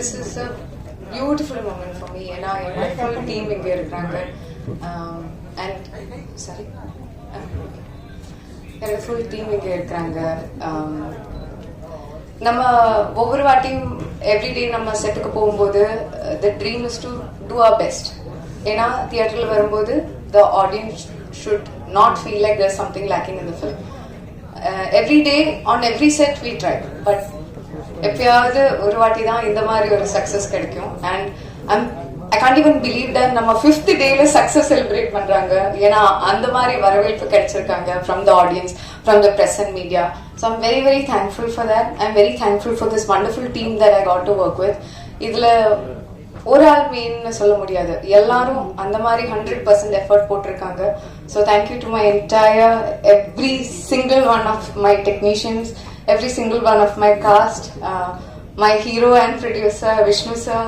this is a beautiful moment for me. And my full team inge irukkranga. And sorry. என்னோட full team இங்கே இருக்கிறாங்க. நம்ம ஒவ்வொரு வாட்டியும் எவ்ரிடே நம்ம செட்டுக்கு போகும்போது the dream is to do our best. ஏன்னா தியேட்டரில் வரும்போது the audience should not feel like there something lacking in the film. Every day on every set we try. But எப்பயாவது ஒரு வாட்டி தான் இந்த மாதிரி ஒரு சக்ஸஸ் கிடைக்கும். And I can't even believe that நம்ம 5th டேல சக்ஸஸ் செலிப்ரேட் பண்றாங்க. ஏன்னா அந்த மாதிரி வரவேற்பு கிடைச்சிருக்காங்க from the audience, from the press and media. So I'm very very thankful for that. I'm very thankful for this wonderful team that I got to work with. இதுல ஒரு ஆள் மெயின்னு சொல்ல முடியாது, எல்லாரும் அந்த மாதிரி 100% எஃபர்ட் போட்டிருக்காங்க. So thank you to my entire every single one of my technicians, every single one of my cast, my hero and producer Vishnu sir,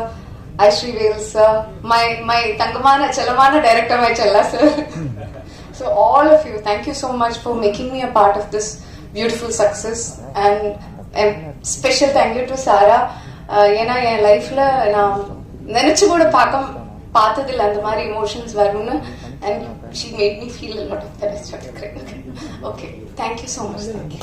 Aishri Vel sir, my Tangamana Chalamana director, my Challa sir. So all of you, thank you so much for making me a part of this beautiful success. And special thank you to Sara. ஏன்னா என் லைஃப்ல நான் நினைச்சு கூட பார்த்ததில்லை அந்த மாதிரி emotions வரும்னு. And she made me feel a lot of that. Okay, thank you so much. Thank you.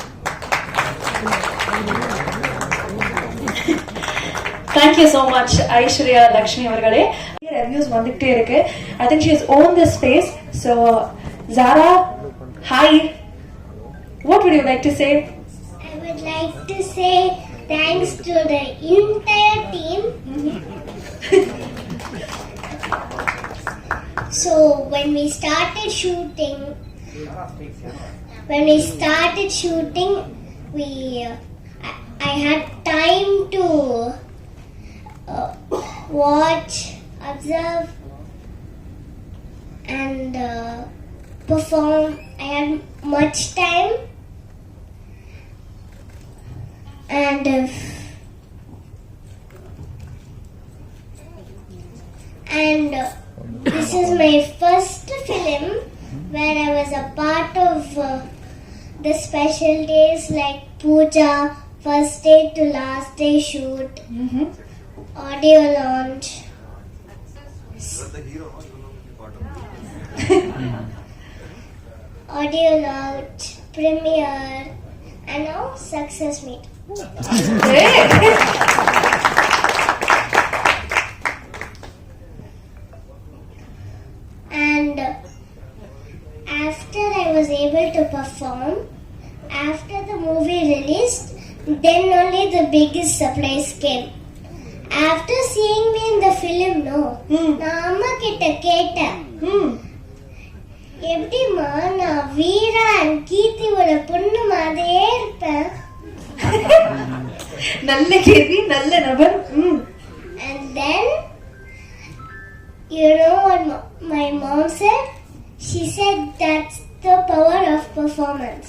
Thank you so much Aishwarya Lakshmi avargale. Reviews vandukte irukku. I think she has owned this space. So Zara, hi, what would you like to say? I would like to say thanks to the entire team. So when we started shooting, I had time to watch, observe and perform. I had much time, and this is my first film where I was a part of the special days like puja, first day to last day shoot, audio launch, audio launch, premiere, and now success meet. And after I was able to perform, after the movie released, then only the biggest surprise came. After seeing me in the film, நான் அம்மா கிட்ட கேட்டேன், எப்படிமா நான் வீரா and கீர்த்தியோட பொண்ணு மாதிரியே இருப்பேன். நல்ல கேள்வி, நல்ல நபர். And then you know what my mom said? She said that's the power of performance.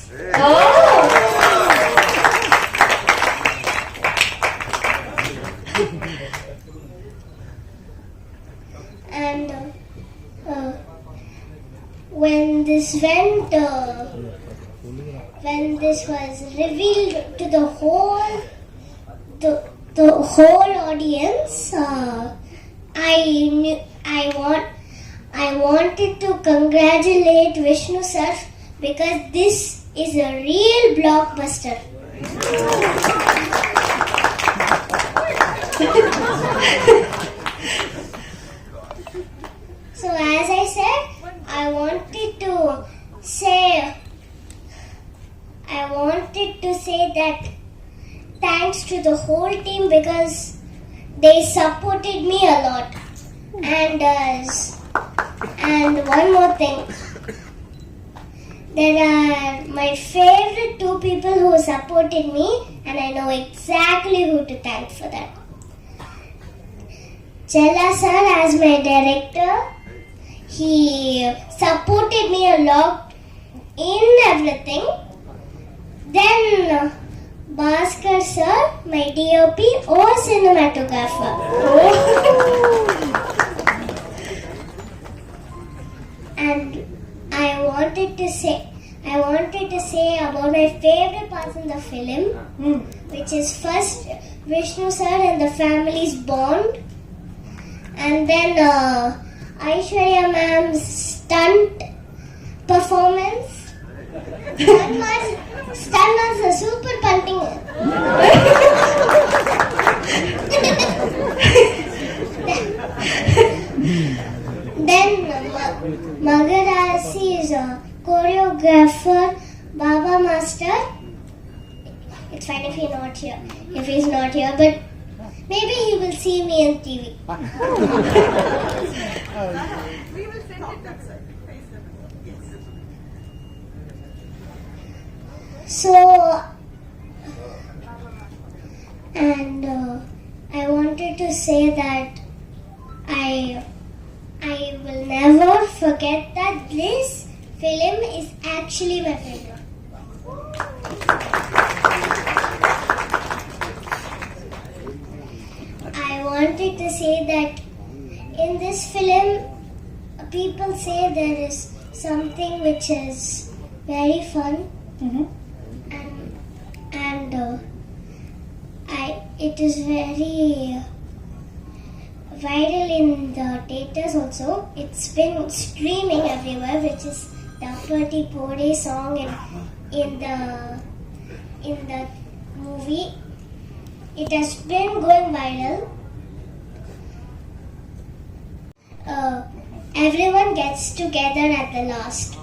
And when this was revealed to the whole audience, I wanted to congratulate Vishnu sir because this is a real blockbuster. So as I said, I wanted to say that thanks to the whole team because they supported me a lot. And one more thing, there are my favorite 2 people who supported me, and I know exactly who to thank for that. Challa sir as my director, he supported me a lot in everything. Then Bhaskar sir, my DOP or cinematographer. And I wanted to say about my favorite parts in the film, which is Vishnu sir and the family's bond, and then Aishwarya ma'am's stunt performance. Stunt was a super punting. Then Magarasi's choreographer Baba Master. It's fine if he's not here, but maybe he will see me on TV. We will send it that side. Face them. Yes. So, and I wanted to say that I will never forget that this film is actually my favorite. I wanted to say that in this film, people say there is something which is very fun, and it is very viral in the theaters also. It's been streaming everywhere, which is the Appati Pode song in the movie. It has been going viral. Everyone gets together at the last.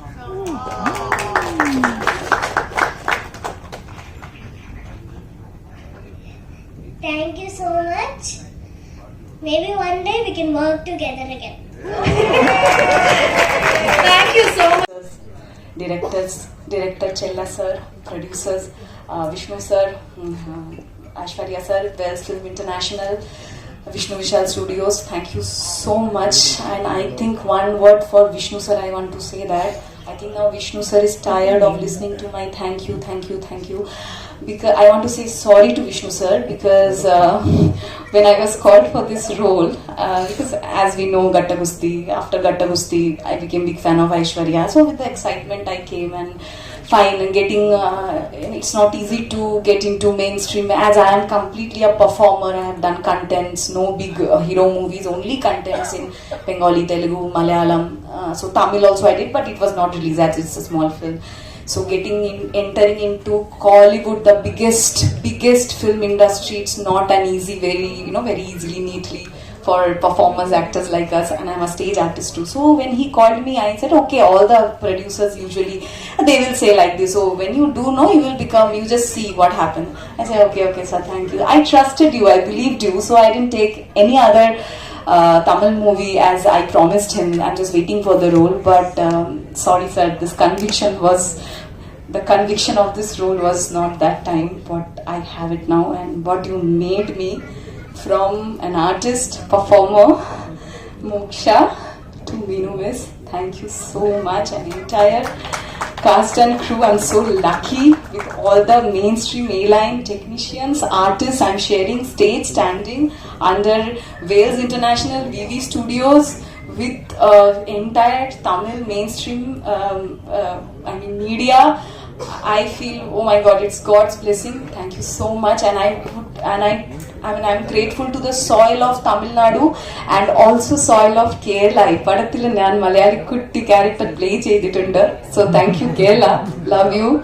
Thank you so much. Maybe one day we can work together again. Thank you so much. Director Chella sir, producers Vishnu sir, Aishwarya sir, Wells Film International, Vishnu Vishal Studios, thank you so much. And I think one word for Vishnu sir, I want to say that I think now Vishnu sir is tired of listening to my thank you. Because I want to say sorry to Vishnu sir, because when I was called for this role, because as we know, Gatta Gusti, after Gatta Gusti, I became big fan of Aishwarya. So with the excitement I came, and fine, and getting, it's not easy to get into mainstream, as I am completely a performer. I have done contents, no big hero movies, only contents in Bengali, Telugu, Malayalam, so Tamil also I did, but it was not released as it's a small film. So entering into Kollywood, the biggest film industry, it's not an easy, very easily, neatly for performers, actors like us, and I'm a stage artist too. So when he called me, I said, okay, all the producers usually, they will say like this, so when you do know, you just see what happened. I said, okay sir, thank you. I trusted you, I believed you, so I didn't take any other Tamil movie as I promised him. I'm just waiting for the role, but sorry sir, the conviction of this role was not that time, but I have it now. And what you made me from an artist, performer, Moksha to Meenu Miss, thank you so much. And entire cast and crew, I'm so lucky with all the mainstream A-line technicians, artists. I'm sharing stage, standing under Wales International VV Studios with entire Tamil mainstream media. I feel, oh my God, it's God's blessing. Thank you so much. And I'm grateful to the soil of Tamil Nadu and also soil of Kerala. Ipadathil naan Malayali kutti character play cheyidittundu. So thank you Kerala, love you.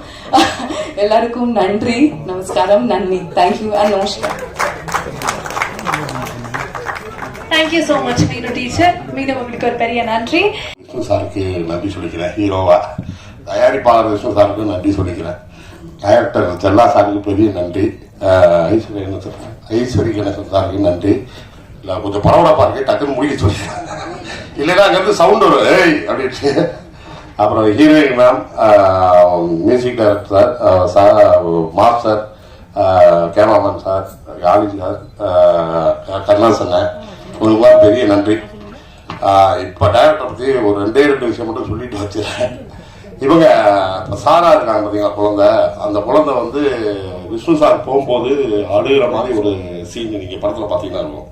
Ellarukkum nandri, namaskaram, nanni. Thank you and namaskar. Thank you so much, Meenu teacher. Meenu உங்களுக்கு ஒரு பெரிய நன்றி. விஷ்ணு சாருக்கு நன்றி சொல்லிக்கிறேன். ஹீரோவா தயாரிப்பாளர் விஷ்ணு சாருக்கு நன்றி சொல்லிக்கிறேன். டைரக்டர் செல்லா சாருக்கு பெரிய நன்றி. ஐஸ்வரி கணேசன் சாருக்கு நன்றி. இல்லை கொஞ்சம் பரவலாக இருக்கு, டக்குன்னு முடிக்க சொல்லிக்கிறேன். இல்லைன்னா அங்கேருந்து சவுண்ட் வரும் ஏய் அப்படின்ட்டு. அப்புறம் heroine ma'am, music director sir, master, cameraman sir, Yazhi sir, Karunasan, உங்களுக்குலாம் பெரிய நன்றி. இப்போ டைரக்டர் பற்றி ஒரு ரெண்டு விஷயம் மட்டும் சொல்லிட்டு வச்சுருக்கேன். இவங்க சாரா இருக்காங்க பார்த்தீங்களா, குழந்தை, அந்த குழந்தை வந்து விஷ்ணு சார் போகும்போது அழுகிற மாதிரி ஒரு சீன் நீங்கள் படத்தில் பார்த்தீங்கன்னா இருக்கும்.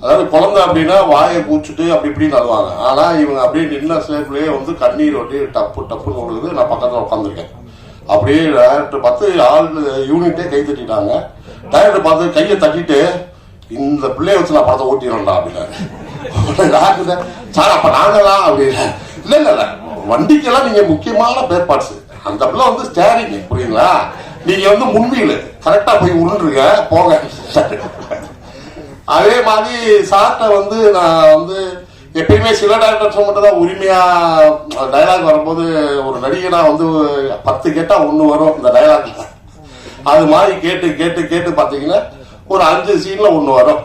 அதாவது குழந்தை அப்படின்னா வாயை பூச்சிட்டு அப்படி இப்படின்னு அழுவாங்க. ஆனால் இவங்க அப்படியே நின்ன ஸ்லேப்லேயே வந்து கண்ணீர் ஒட்டி டப்புன்னு விழுகுது. நான் பக்கத்தில் உட்காந்துருக்கேன். அப்படியே டைரக்டர் பார்த்து ஆள் யூனிட்டே கை தட்டிட்டாங்க. டைரக்டர் பார்த்து கையை தட்டிட்டு இந்த பிள்ளைய வச்சு நான் படத்தை ஓட்டிடலாம் அப்படின்னாரு. சார் அப்ப நாங்கலாம் அப்படின்னு இல்ல வண்டிக்கெல்லாம் நீங்க முக்கியமான பேர் பார்ட்ஸ். அந்த பிள்ளை வந்து ஸ்டேரிங் புரியுங்களா, நீங்க வந்து முன்வீல் கரெக்டா போய் உருண்டுருங்க போங்க. அதே மாதிரி சார்ட்ட வந்து நான் வந்து எப்பயுமே சில டைரக்டர்ஸ் மட்டும் தான் உரிமையா டைலாக் வரும்போது ஒரு நடிகனா வந்து 10 கேட்டா 1 வரும் இந்த டைலாக்ல. அது மாதிரி கேட்டு கேட்டு கேட்டு பாத்தீங்கன்னா ஒரு 5 சீன்ல 1 வரும்.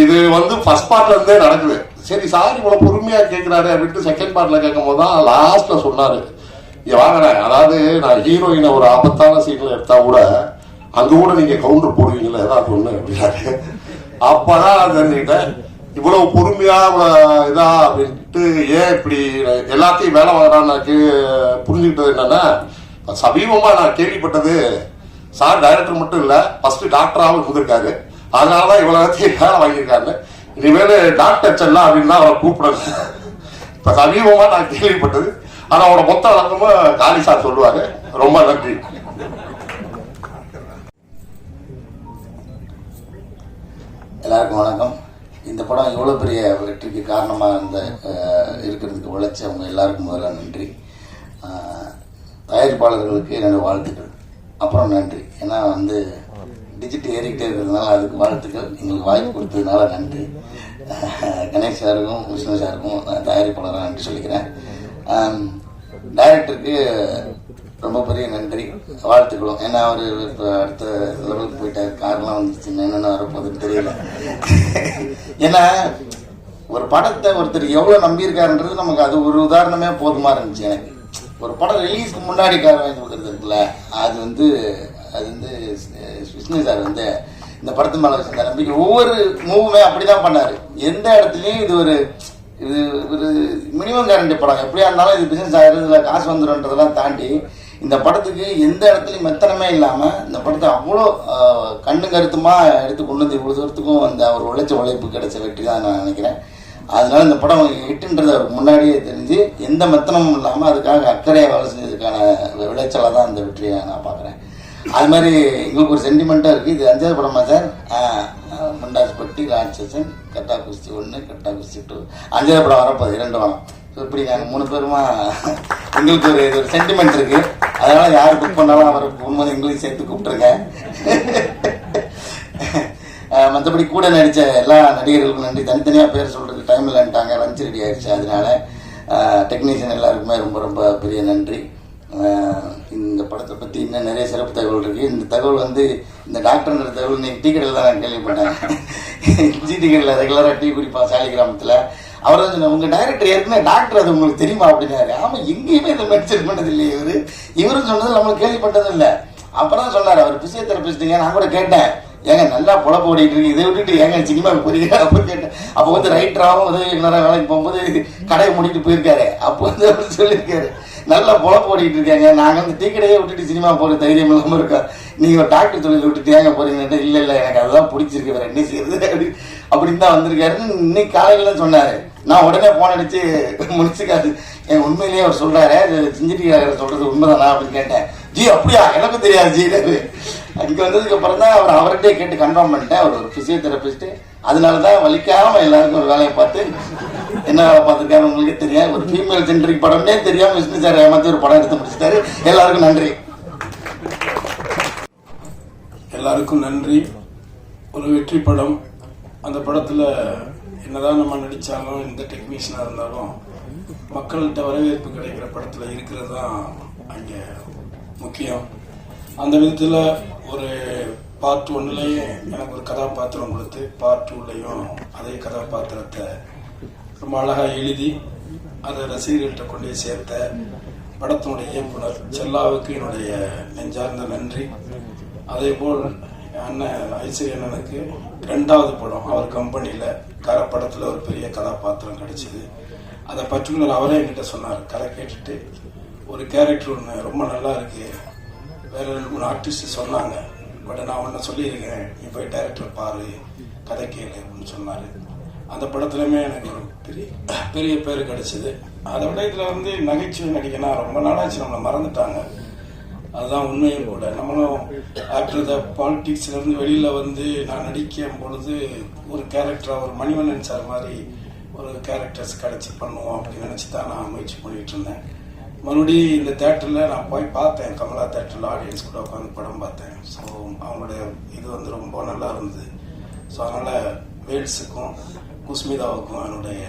இது வந்து ஃபர்ஸ்ட் பார்ட்ல இருந்தே நடக்குது. சரி சார் இவ்வளவு பொறுமையா கேட்கிறாரு அப்படின்ட்டு செகண்ட் பார்ட்ல கேட்கும் போதுதான் லாஸ்ட்ல சொன்னாரு, இங்க வாங்கினேன், அதாவது நான் ஹீரோயினை ஒரு ஆபத்தான சீன்ல எடுத்தா கூட அங்க கூட நீங்க கவுண்டர் போடுவீங்களா ஏதாவது ஒண்ணு அப்படின்னாரு. அப்பதான் தெரிஞ்சுக்கிட்டேன் இவ்வளவு பொறுமையா இவ்வளவு இதா அப்படின்ட்டு. ஏன் இப்படி எல்லாத்தையும் வேலை வாங்குறான்னு புரிஞ்சுக்கிட்டது என்னன்னா, சமீபமா நான் கேள்விப்பட்டது சார் டைரக்டர் மட்டும் இல்ல ஃபர்ஸ்ட் டாக்டராகவும் இருந்திருக்காரு, அதனாலதான் இவ்வளவு வேலை வாங்கியிருக்காரு. இனிமேல் டாக்டர் செல்லா அப்படின்னு தான் அவரை கூப்பிடுறது இப்ப சமீபமா நான் கேள்விப்பட்டது. ஆனா அவரோட மொத்த வழக்கமும் காளி சார் சொல்லுவாரு. ரொம்ப நன்றி. எல்லாருக்கும் வணக்கம். இந்த படம் இவ்வளோ பெரிய வெற்றிக்கு காரணமாக இருக்கிறதுக்கு உழைச்சவங்க எல்லாருக்கும் முதல்ல நன்றி. தயாரிப்பாளர்களுக்கு என்னோடய வாழ்த்துக்கள். அப்புறம் நன்றி, ஏன்னா வந்து டிஜிட்டல் ஏறிக்கிட்டே இருக்கிறதுனால அதுக்கு வாழ்த்துக்கள். எங்களுக்கு வாய்ப்பு கொடுத்ததுனால நன்றி. கணேஷ் சாருக்கும் விஷ்ணு சாருக்கும் தயாரிப்பாளராக நன்றி சொல்லிக்கிறேன். டைரக்டருக்கு ரொம்ப பெரிய நன்றி, வாழ்த்துக்களும். ஏன்னா அவர் இப்போ அடுத்த லெவலுக்கு போயிட்டார். காரெலாம் வந்துச்சு, என்னென்ன வரப்போகுதுன்னு தெரியல. ஏன்னா ஒரு படத்தை ஒருத்தர் எவ்வளோ நம்பியிருக்காருன்றது நமக்கு அது ஒரு உதாரணமே போதுமா இருந்துச்சு. எனக்கு ஒரு படம் ரிலீஸ்க்கு முன்னாடி கார் வாங்கி கொடுக்குறது இருக்குல்ல, அது வந்து விஷ்ணு சார் வந்து இந்த படத்து மேலே வச்சிருந்த நம்பிக்கை ஒவ்வொரு மூவுமே அப்படிதான் பண்ணாரு. எந்த இடத்துலையும் இது ஒரு மினிமம் கேரண்டி படம், எப்படியா இருந்தாலும் இது பிசினஸ் ஆகிறது, இதில் காசு வந்துடும்ன்றதெல்லாம் தாண்டி இந்த படத்துக்கு எந்த இடத்துலையும் மெத்தனமே இல்லாமல் இந்த படத்தை அவ்வளோ கண்ணு கருத்துமா எடுத்து கொண்டு வந்து இவ்வளோ தூரத்துக்கும் அந்த அவர் உழைச்ச உழைப்பு கிடைச்ச வெற்றி தான் நான் நினைக்கிறேன். அதனால இந்த படம் ஹிட்டுன்றது அவருக்கு முன்னாடியே தெரிஞ்சு எந்த மெத்தனமும் இல்லாமல் அதுக்காக அக்கறையாக வேலை செஞ்சதுக்கான விளைச்சலாக தான் அந்த வெற்றியை நான் பார்க்குறேன். அது மாதிரி எங்களுக்கு ஒரு சென்டிமெண்ட்டாக இருக்குது. இது 5வது படமா சார்? முண்டாஸ்பட்டி, ராட்சசன், கட்டா குஸ்தி 1, கட்டா குஸ்தி 2, 5வது படம் வரப்போகுது, 2 வாரம். ஸோ இப்படி நாங்கள் 3 பேருமா எங்களுக்கு ஒரு சென்டிமெண்ட் இருக்குது. அதனால் யார் புக் பண்ணாலும் அவரை போகும்போது எங்களையும் சேர்த்து கூப்பிட்ருங்க. மற்றபடி கூட நடித்த எல்லா நடிகர்களுக்கும் நன்றி. தனித்தனியாக பேர் சொல்கிறதுக்கு டைம் இல்லைன்ட்டாங்க, லஞ்ச் ரெடி ஆகிடுச்சு. அதனால டெக்னீஷியன் எல்லாருக்குமே ரொம்ப ரொம்ப பெரிய நன்றி. இந்த படத்தை பற்றி இன்னும் நிறைய சிறப்பு தகவல் இருக்குது. இந்த தகவல் வந்து இந்த டாக்டர்ன்ற தகவல் இன்னைக்கு டீ கடையில் தான் நான் கேள்விப்பட்டேன். ஜி டீ கடையில் ரெகுலராக டீ குடிப்பா சாலி கிராமத்தில். அவர் தான் சொன்னார், உங்கள் டைரக்டர் ஏற்கனவே டாக்டர், அது உங்களுக்கு தெரியுமா அப்படின்னாரு. ஆமாம், எங்கேயுமே இதை மென்ஷன் பண்ணது இல்லையே இவரும் சொன்னது நம்மளுக்கு கேள்விப்பட்டதும் இல்லை. அப்புறம் தான் சொன்னார், அவர் பிசியோதெரபிஸ்ட்டுங்க. நான் கூட கேட்டேன், ஏங்க நல்லா பொழப்பு ஓடிட்டு இருக்கு, இதை விட்டுட்டு ஏங்க சினிமாவுக்கு போறீங்க அப்போ கேட்டேன். அப்போ வந்து ரைட்டராகவும் உதவி நேரம் வேலைக்கு போகும்போது கடையை மூடிட்டு போயிருக்காரு. அப்போ வந்து அவர் சொல்லியிருக்காரு, நல்லா பொழப்பு ஓடிட்டு இருக்காங்க, நாங்கள் வந்து டீ கடையே விட்டுட்டு சினிமா போகிற தைரியம் இல்லாமல் இருக்கோம், நீங்கள் ஒரு டாக்டர் தொழில் விட்டுட்டு ஏங்க போறீங்கன்னு. இல்லை எனக்கு அதுதான் பிடிச்சிருக்கு, வேறு என்ன செய்யுது அப்படின்னு தான் வந்திருக்காருன்னு இன்னைக்கு காலையில் சொன்னார். நான் உடனே போன் அடிச்சு முடிச்சுக்காது, என் உண்மையிலேயே அவர் சொல்றாரு, செஞ்சுட்டு சொல்றது உண்மைதானா அப்படின்னு கேட்டேன். ஜி அப்படியா, எனக்கும் தெரியாது ஜி. அங்கே வந்ததுக்கு அப்புறம் தான் அவர்கிட்டே கேட்டு கன்ஃபார்ம் பண்ணிட்டேன். அவர் ஒரு பிசியோதெரபிஸ்ட். அதனாலதான் வலிக்காம எல்லாருக்கும் ஒரு வேலையை பார்த்து என்ன வேலை பார்த்துருக்காரு உங்களுக்கு தெரியாது. ஒரு ஃபீமேல் சென்ட்ரிக் படம்னே தெரியாம விஷ்ணு சார் ஏமாத்தி ஒரு படம் எடுத்து முடிச்சிட்டாரு. எல்லாருக்கும் நன்றி. எல்லாருக்கும் நன்றி. ஒரு வெற்றி படம். அந்த படத்துல என்னதான் நம்ம நடிச்சாலும் எந்த டெக்னீஷியனா இருந்தாலும் மக்கள்கிட்ட வரவேற்பு கிடைக்கிற படத்துல இருக்கிறது தான் அங்கே முக்கியம். அந்த விதத்துல ஒரு பார்ட் 1லயே எனக்கு ஒரு கதாபாத்திரம் கொடுத்து பார்ட் 2லயும் அதே கதாபாத்திரத்தை ரொம்ப அழகா எழுதி அதை ரசிகர்கள்ட்ட கொண்டே சேர்த்த படத்தினுடைய இயக்குனர் செல்லாவுக்கு என்னுடைய நெஞ்சார்ந்த நன்றி. அதே போல் அண்ணன் ஐஸ்வர்யா அண்ணனுக்கு 2வது படம் அவர் கம்பெனியில கரப்படத்துல ஒரு பெரிய கதாபாத்திரம் கிடைச்சது. அதை பர்டிகுலர் அவரே என்கிட்ட சொன்னார். கதை கேட்டுட்டு ஒரு கேரக்டர் ஒன்று ரொம்ப நல்லா இருக்கு, வேற 2-3 ஆர்டிஸ்ட் சொன்னாங்க, பட் நான் ஒன்று சொல்லியிருக்கேன், நீ போய் டைரக்டர் பாரு, கதை கேளு அப்படின்னு சொன்னாரு. அந்த படத்துலையுமே எனக்கு ஒரு பெரிய பேர் கிடைச்சது. அதை விட இதில் வந்து நகைச்சுவை நடிகனா ரொம்ப நாளாச்சு, நம்மளை மறந்துட்டாங்க. அதுதான் உண்மையும் கூட. நம்மளும் ஆஃப்டர் த பாலிடிக்ஸ்லேருந்து வெளியில் வந்து நான் நடிக்கும் பொழுது ஒரு கேரக்டராக ஒரு மணிவண்ணன் சார் மாதிரி ஒரு கேரக்டர்ஸ் கிடச்சி பண்ணுவோம் அப்படின்னு நினச்சி தான் நான் முயற்சி பண்ணிகிட்டு இருந்தேன். மறுபடியும் இந்த தேட்டரில் நான் போய் பார்த்தேன், கமலா தேட்டரில் ஆடியன்ஸ் கூட உட்காந்து படம் பார்த்தேன். ஸோ அவங்களுடைய இது வந்து ரொம்ப நல்லா இருந்தது. ஸோ அதனால் வேல்ஸுக்கும் குஸ்மிதாவுக்கும் என்னுடைய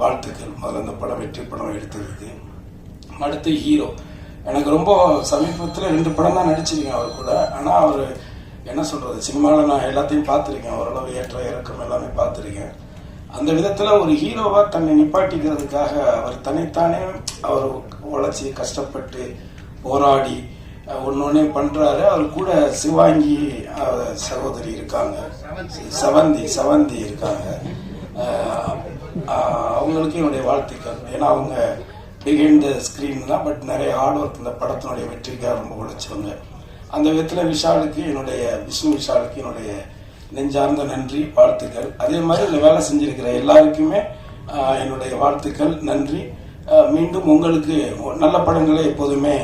வாழ்த்துக்கள். முதல்ல இந்த படம் வெற்றி படம் எடுத்ததுக்கு. அடுத்து ஹீரோ, எனக்கு ரொம்ப சமீபத்தில் 2 படம் தான் நடிச்சிருக்கேன் அவர் கூட. ஆனால் அவர் என்ன சொல்கிறது, சினிமாவில் நான் எல்லாத்தையும் பார்த்துருக்கேன், ஓரளவு ஏற்ற இறக்கம் எல்லாமே பார்த்துருக்கேன். அந்த விதத்தில் ஒரு ஹீரோவாக தன்னை நிப்பாட்டிக்கிறதுக்காக அவர் தன்னைத்தானே அவர் உழைச்சி கஷ்டப்பட்டு போராடி ஒன்னொன்னே பண்றாரு. அவர் கூட சிவாங்கி சகோதரி இருக்காங்க, செவந்தி இருக்காங்க. அவங்களுக்கு என்னுடைய வாழ்த்துக்கள். ஏன்னா அவங்க பிஹைண்ட் த ஸ்கிரீன் தான், பட் நிறைய ஹார்ட் ஒர்க் இந்த படத்தினுடைய வெற்றிக்காக ரொம்ப உழைச்சவங்க. அந்த விதத்தில் விஷாலுக்கு விஷ்ணு விஷாலுக்கு என்னுடைய நெஞ்சார்ந்த நன்றி, வாழ்த்துக்கள். அதே மாதிரி இந்த வேலை செஞ்சிருக்கிற எல்லாருக்குமே என்னுடைய வாழ்த்துக்கள், நன்றி. மீண்டும் உங்களுக்கு நல்ல படங்களை எப்போதுமே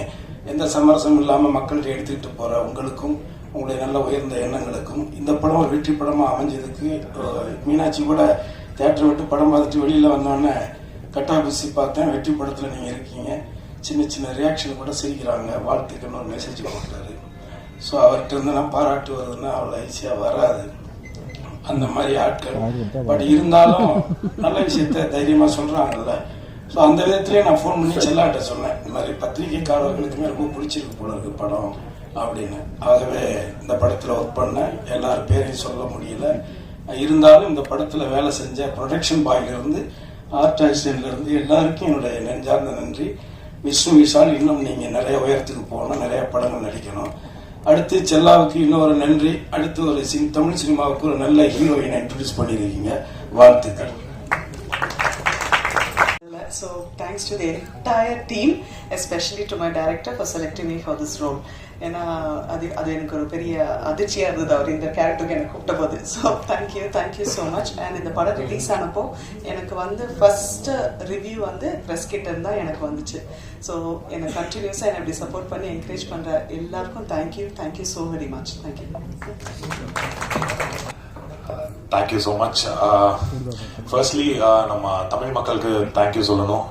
எந்த சமரசமும் இல்லாமல் மக்கள்கிட்ட எடுத்துக்கிட்டு போற உங்களுக்கும் உங்களுடைய நல்ல உயர்ந்த எண்ணங்களுக்கும் இந்த படம் ஒரு வெற்றி படமாக அமைஞ்சதுக்கு மீனாட்சி கூட தேட்டரை விட்டு படம் பார்த்துட்டு வெளியில் வந்தோடனே கட்டாபிசி பார்த்தேன், வெற்றி படத்தில் நீங்கள் இருக்கீங்க, சின்ன சின்ன ரியாக்ஷன் கூட சிரிக்கிறாங்க, வாழ்த்துக்கள்னு ஒரு மெசேஜ் கொடுக்குறாரு. ஸோ அவர்கிட்ட இருந்து நான் பாராட்டு வருதுன்னா அவ்வளோ ஈஸியாக வராது அந்த மாதிரி ஆட்கள். பட் இருந்தாலும் நல்ல விஷயத்த தைரியமாக சொல்கிறாங்கல்ல. ஸோ அந்த விதத்திலே நான் ஃபோன் பண்ணி செல்லாட்ட சொன்னேன், இந்த மாதிரி பத்திரிகைக்காரர்களுக்குமே ரொம்ப பிடிச்சிருக்கு போல இருக்கு படம் அப்படின்னு. ஆகவே இந்த படத்தில் ஒர்க் பண்ணேன், எல்லார் பேரையும் சொல்ல முடியல. இருந்தாலும் இந்த படத்தில் வேலை செஞ்ச ப்ரொடக்ஷன் பாயிலிருந்து ஆர்ட் டைரக்டர்லேருந்து எல்லாருக்கும் என்னுடைய நெஞ்சார்ந்த நன்றி. விஷ்ணு விஷால், இன்னும் நீங்கள் நிறைய உயரத்துக்கு போகணும், நிறைய படங்கள் நடிக்கணும். அடுத்து செல்லாவுக்கு இன்னொரு நன்றி. அடுத்து ஒரு தமிழ் சினிமாவுக்கு ஒரு நல்ல ஹீரோயினை இன்ட்ரோடியூஸ் பண்ணியிருக்கீங்க, வாழ்த்துக்கள். So thanks to the entire team, especially to my director for selecting me for this role. ஏன்னா அது எனக்கு ஒரு பெரிய அதிர்ச்சியாக இருந்தது அவர் இந்த கேரக்டருக்கு எனக்கு கூப்பிட்ட போது. So thank you so much. And இந்த படம் ரிலீஸ் ஆனப்போ எனக்கு வந்து ஃபர்ஸ்ட் ரிவ்யூ வந்து ப்ரெஸ் கிட்ட இருந்தால் எனக்கு வந்துச்சு. ஸோ என்னை கண்டினியூஸாக என்னை இப்படி சப்போர்ட் பண்ணி என்கரேஜ் பண்ணுற எல்லாருக்கும் thank you so very much. Thank you so much. Firstly நம்ம தமிழ் மக்களுக்கு தேங்க்யூ சொல்லணும்.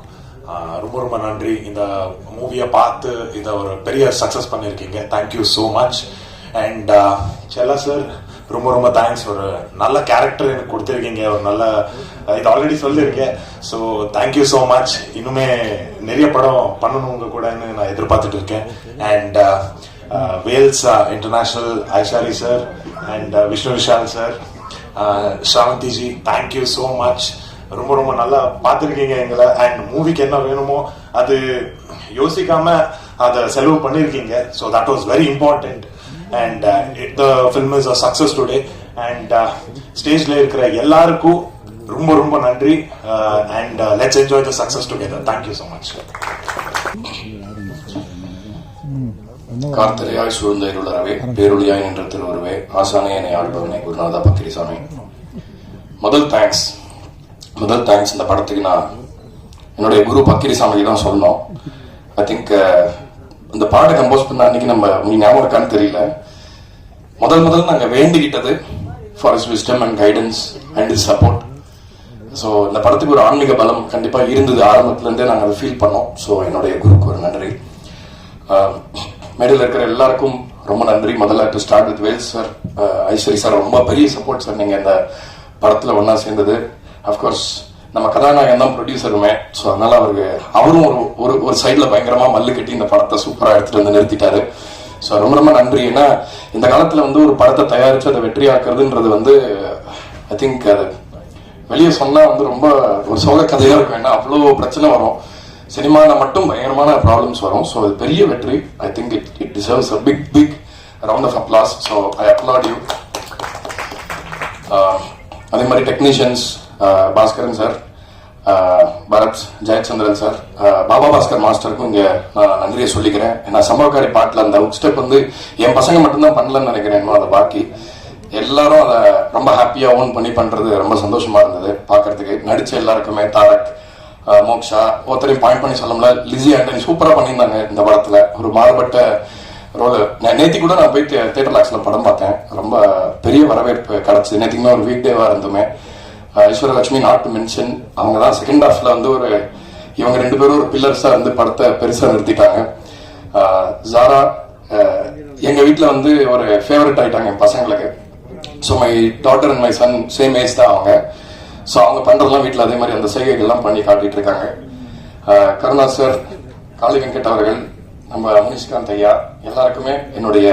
ரொம்ப ரொம்ப நன்றி. இந்த மூவியை பார்த்து இதை ஒரு பெரிய சக்ஸஸ் பண்ணியிருக்கீங்க, தேங்க்யூ ஸோ மச். அண்ட் செல்லா சார், ரொம்ப ரொம்ப தேங்க்ஸ். ஒரு நல்ல கேரக்டர் எனக்கு கொடுத்துருக்கீங்க, ஒரு நல்ல இது ஆல்ரெடி சொல்லியிருக்கேன். So thank you so much. இன்னுமே நிறைய படம் பண்ணணும் உங்க கூடன்னு நான் எதிர்பார்த்துட்டு இருக்கேன். And Vels international Ishari sir and Vishnu Vishal sir, ஸ்ராவந்திஜி, தேங்க்யூ ஸோ மச். ரொம்ப ரொம்ப நல்லா பார்த்துருக்கீங்க எங்களை. அண்ட் மூவிக்கு என்ன வேணுமோ அது யோசிக்காம அதை செலவு பண்ணியிருக்கீங்க. So that was very important. And the film is a success today. And ஸ்டேஜ்ல இருக்கிற எல்லாருக்கும் ரொம்ப ரொம்ப நன்றி. And let's enjoy the success together. Thank you so much. கார்த்தரையாய் சூழ்ந்த இருளறவே பேருளியாய் நின்ற திருவருவே ஆசானே என்னை ஆள்பவனே குருநாதா பக்கிரிசாமி. முதல் தேங்க்ஸ் இந்த படத்துக்கு நான் என்னுடைய குரு பக்கிரிசாமிக்கு தான் சொல்லணும். ஐ திங்க் இந்த பாட்டை கம்போஸ் பண்ண அன்னைக்கு நம்ம ஞாபகம் இருக்கான்னு தெரியல, முதல் நாங்கள் வேண்டிக்கிட்டது for his wisdom and guidance and his support. So இந்த படத்துக்கு ஒரு ஆன்மீக பலம் கண்டிப்பாக இருந்தது, ஆரம்பத்துலேருந்தே நாங்கள் அதை ஃபீல் பண்ணோம். ஸோ என்னுடைய குருக்கு ஒரு நன்றி. மேடையில் இருக்கிற எல்லாருக்கும் ரொம்ப நன்றி. முதல்ல to start with Vels sir, Ishari sir, ரொம்ப பெரிய சப்போர்ட் சார் நீங்கள் இந்த படத்தில் ஒன்றா சேர்ந்தது. அஃப்கோர்ஸ் நம்ம கதாநாயகன் தான் ப்ரொடியூசருமே. ஸோ அதனால அவரும் ஒரு சைடில் பயங்கரமாக மல்லு கட்டி இந்த படத்தை சூப்பராக எடுத்துகிட்டு வந்து நிறுத்திட்டாரு. ஸோ ரொம்ப ரொம்ப நன்றி. ஏன்னா இந்த காலத்தில் வந்து ஒரு படத்தை தயாரித்து அதை வெற்றியாக்குறதுன்றது ஐ திங்க் அது வெளியே சொன்னால் ரொம்ப ஒரு சோக கதையாக இருக்கும். ஏன்னா அவ்வளோ பிரச்சனை வரும், சினிமாவில் மட்டும் பயங்கரமான ப்ராப்ளம்ஸ் வரும். ஸோ அது பெரிய வெற்றி. I think it deserves a big round of applause. So I applaud you. அதே மாதிரி technicians Bhaskaran sir, Bharath, Jayachandran sir, Baba Bhaskar மாஸ்டருக்கும் இங்கே நான் நன்றியை சொல்லிக்கிறேன். ஏன்னா சம்பவக்காரி பாட்டில் அந்த உக் ஸ்டெப் என் பசங்க மட்டும்தான் பண்ணலன்னு நினைக்கிறேன். அதை பாக்கி எல்லாரும் அதை ரொம்ப ஹாப்பியாக ஓன் பண்ணி பண்ணுறது ரொம்ப சந்தோஷமா இருந்தது பார்க்கறதுக்கு. நடிச்ச எல்லாருக்குமே, தாரக், மோக்ஷா, ஒருத்தரையும் பாயிண்ட் பண்ணி சொல்ல முடியல, லிஸி ஆண்டனி சூப்பராக பண்ணியிருந்தாங்க இந்த படத்தில். ஒரு மாறுபட்ட ரோல். நேற்று கூட நான் போய் தியேட்டர் லாக்ஸில் படம் பார்த்தேன். ரொம்ப பெரிய வரவேற்பு கிடச்சி. நேற்றுக்குமே ஒரு வீக் டேவாக இருந்துமே. ஐஸ்வர்யலட்சுமி நாட் டு மென்ஷன், அவங்க தான் செகண்ட் ஹாஃப்ல வந்து இவங்க 2 பேரும் ஒரு பில்லர்ஸாக இருந்து படத்தை பெருசாக நிறுத்திட்டாங்க. ஜாரா எங்க வீட்டில் வந்து ஒரு ஃபேவரட் ஆயிட்டாங்க என் பசங்களுக்கு. So my daughter and my son same age தான் அவங்க. ஸோ அவங்க பண்றதெல்லாம் வீட்டில் அதே மாதிரி அந்த செய்கைகள்லாம் பண்ணி காட்டிட்டு இருக்காங்க. கருணா சார், காளி வெங்கட் அவர்கள், நம்ம முனிஷ்காந்த் ஐயா, எல்லாருக்குமே என்னுடைய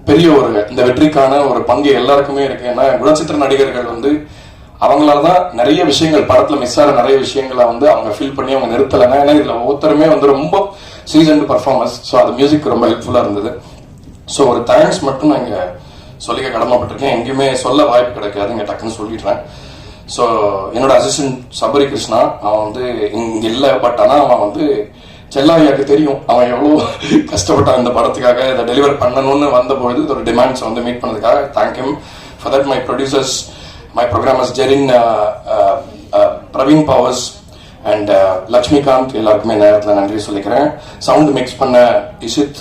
பெரிய இந்த வெற்றிக்கான ஒரு பங்கு எல்லாருக்குமே இருக்கு. ஏன்னா குணச்சித்திர நடிகர்கள் வந்து அவங்களால தான் நிறைய விஷயங்கள் படத்துல மிஸ் ஆகிற நிறைய விஷயங்களை வந்து அவங்க ஃபீல் பண்ணி அவங்க நிறுத்தலைன்னா. ஏன்னா இதுல ஒவ்வொருத்தருமே வந்து ரொம்ப சீசன்டு பர்ஃபார்மன்ஸ். ஸோ அது மியூசிக் ரொம்ப ஹெல்ப்ஃபுல்லா இருந்தது. ஸோ ஒரு தேங்க்ஸ் மட்டும் நான் இங்க சொல்லிக்க கடமைப்பட்டிருக்கேன். எங்கேயுமே சொல்ல வாய்ப்பு கிடைக்காது, இங்க டக்குன்னு சொல்லிடுறேன். ஸோ என்னோட அசிஸ்டன்ட் சபரி கிருஷ்ணா, அவன் வந்து இங்க இல்லை. பட் ஆனால் அவன் வந்து செல்லாவியாக்கு தெரியும் அவன் எவ்வளோ கஷ்டப்பட்டான் இந்த படத்துக்காக இதை டெலிவர் பண்ணணும்னு வந்தபொழுது ஒரு டிமாண்ட்ஸ் வந்து மீட் பண்ணதுக்காக thank you for that. My producers, my programmers Jerin, Praveen Powers and Lakshmikanth, எல்லாருக்குமே நேரத்தில் நன்றி சொல்லிக்கிறேன். சவுண்ட் மிக்ஸ் பண்ண இஷித்,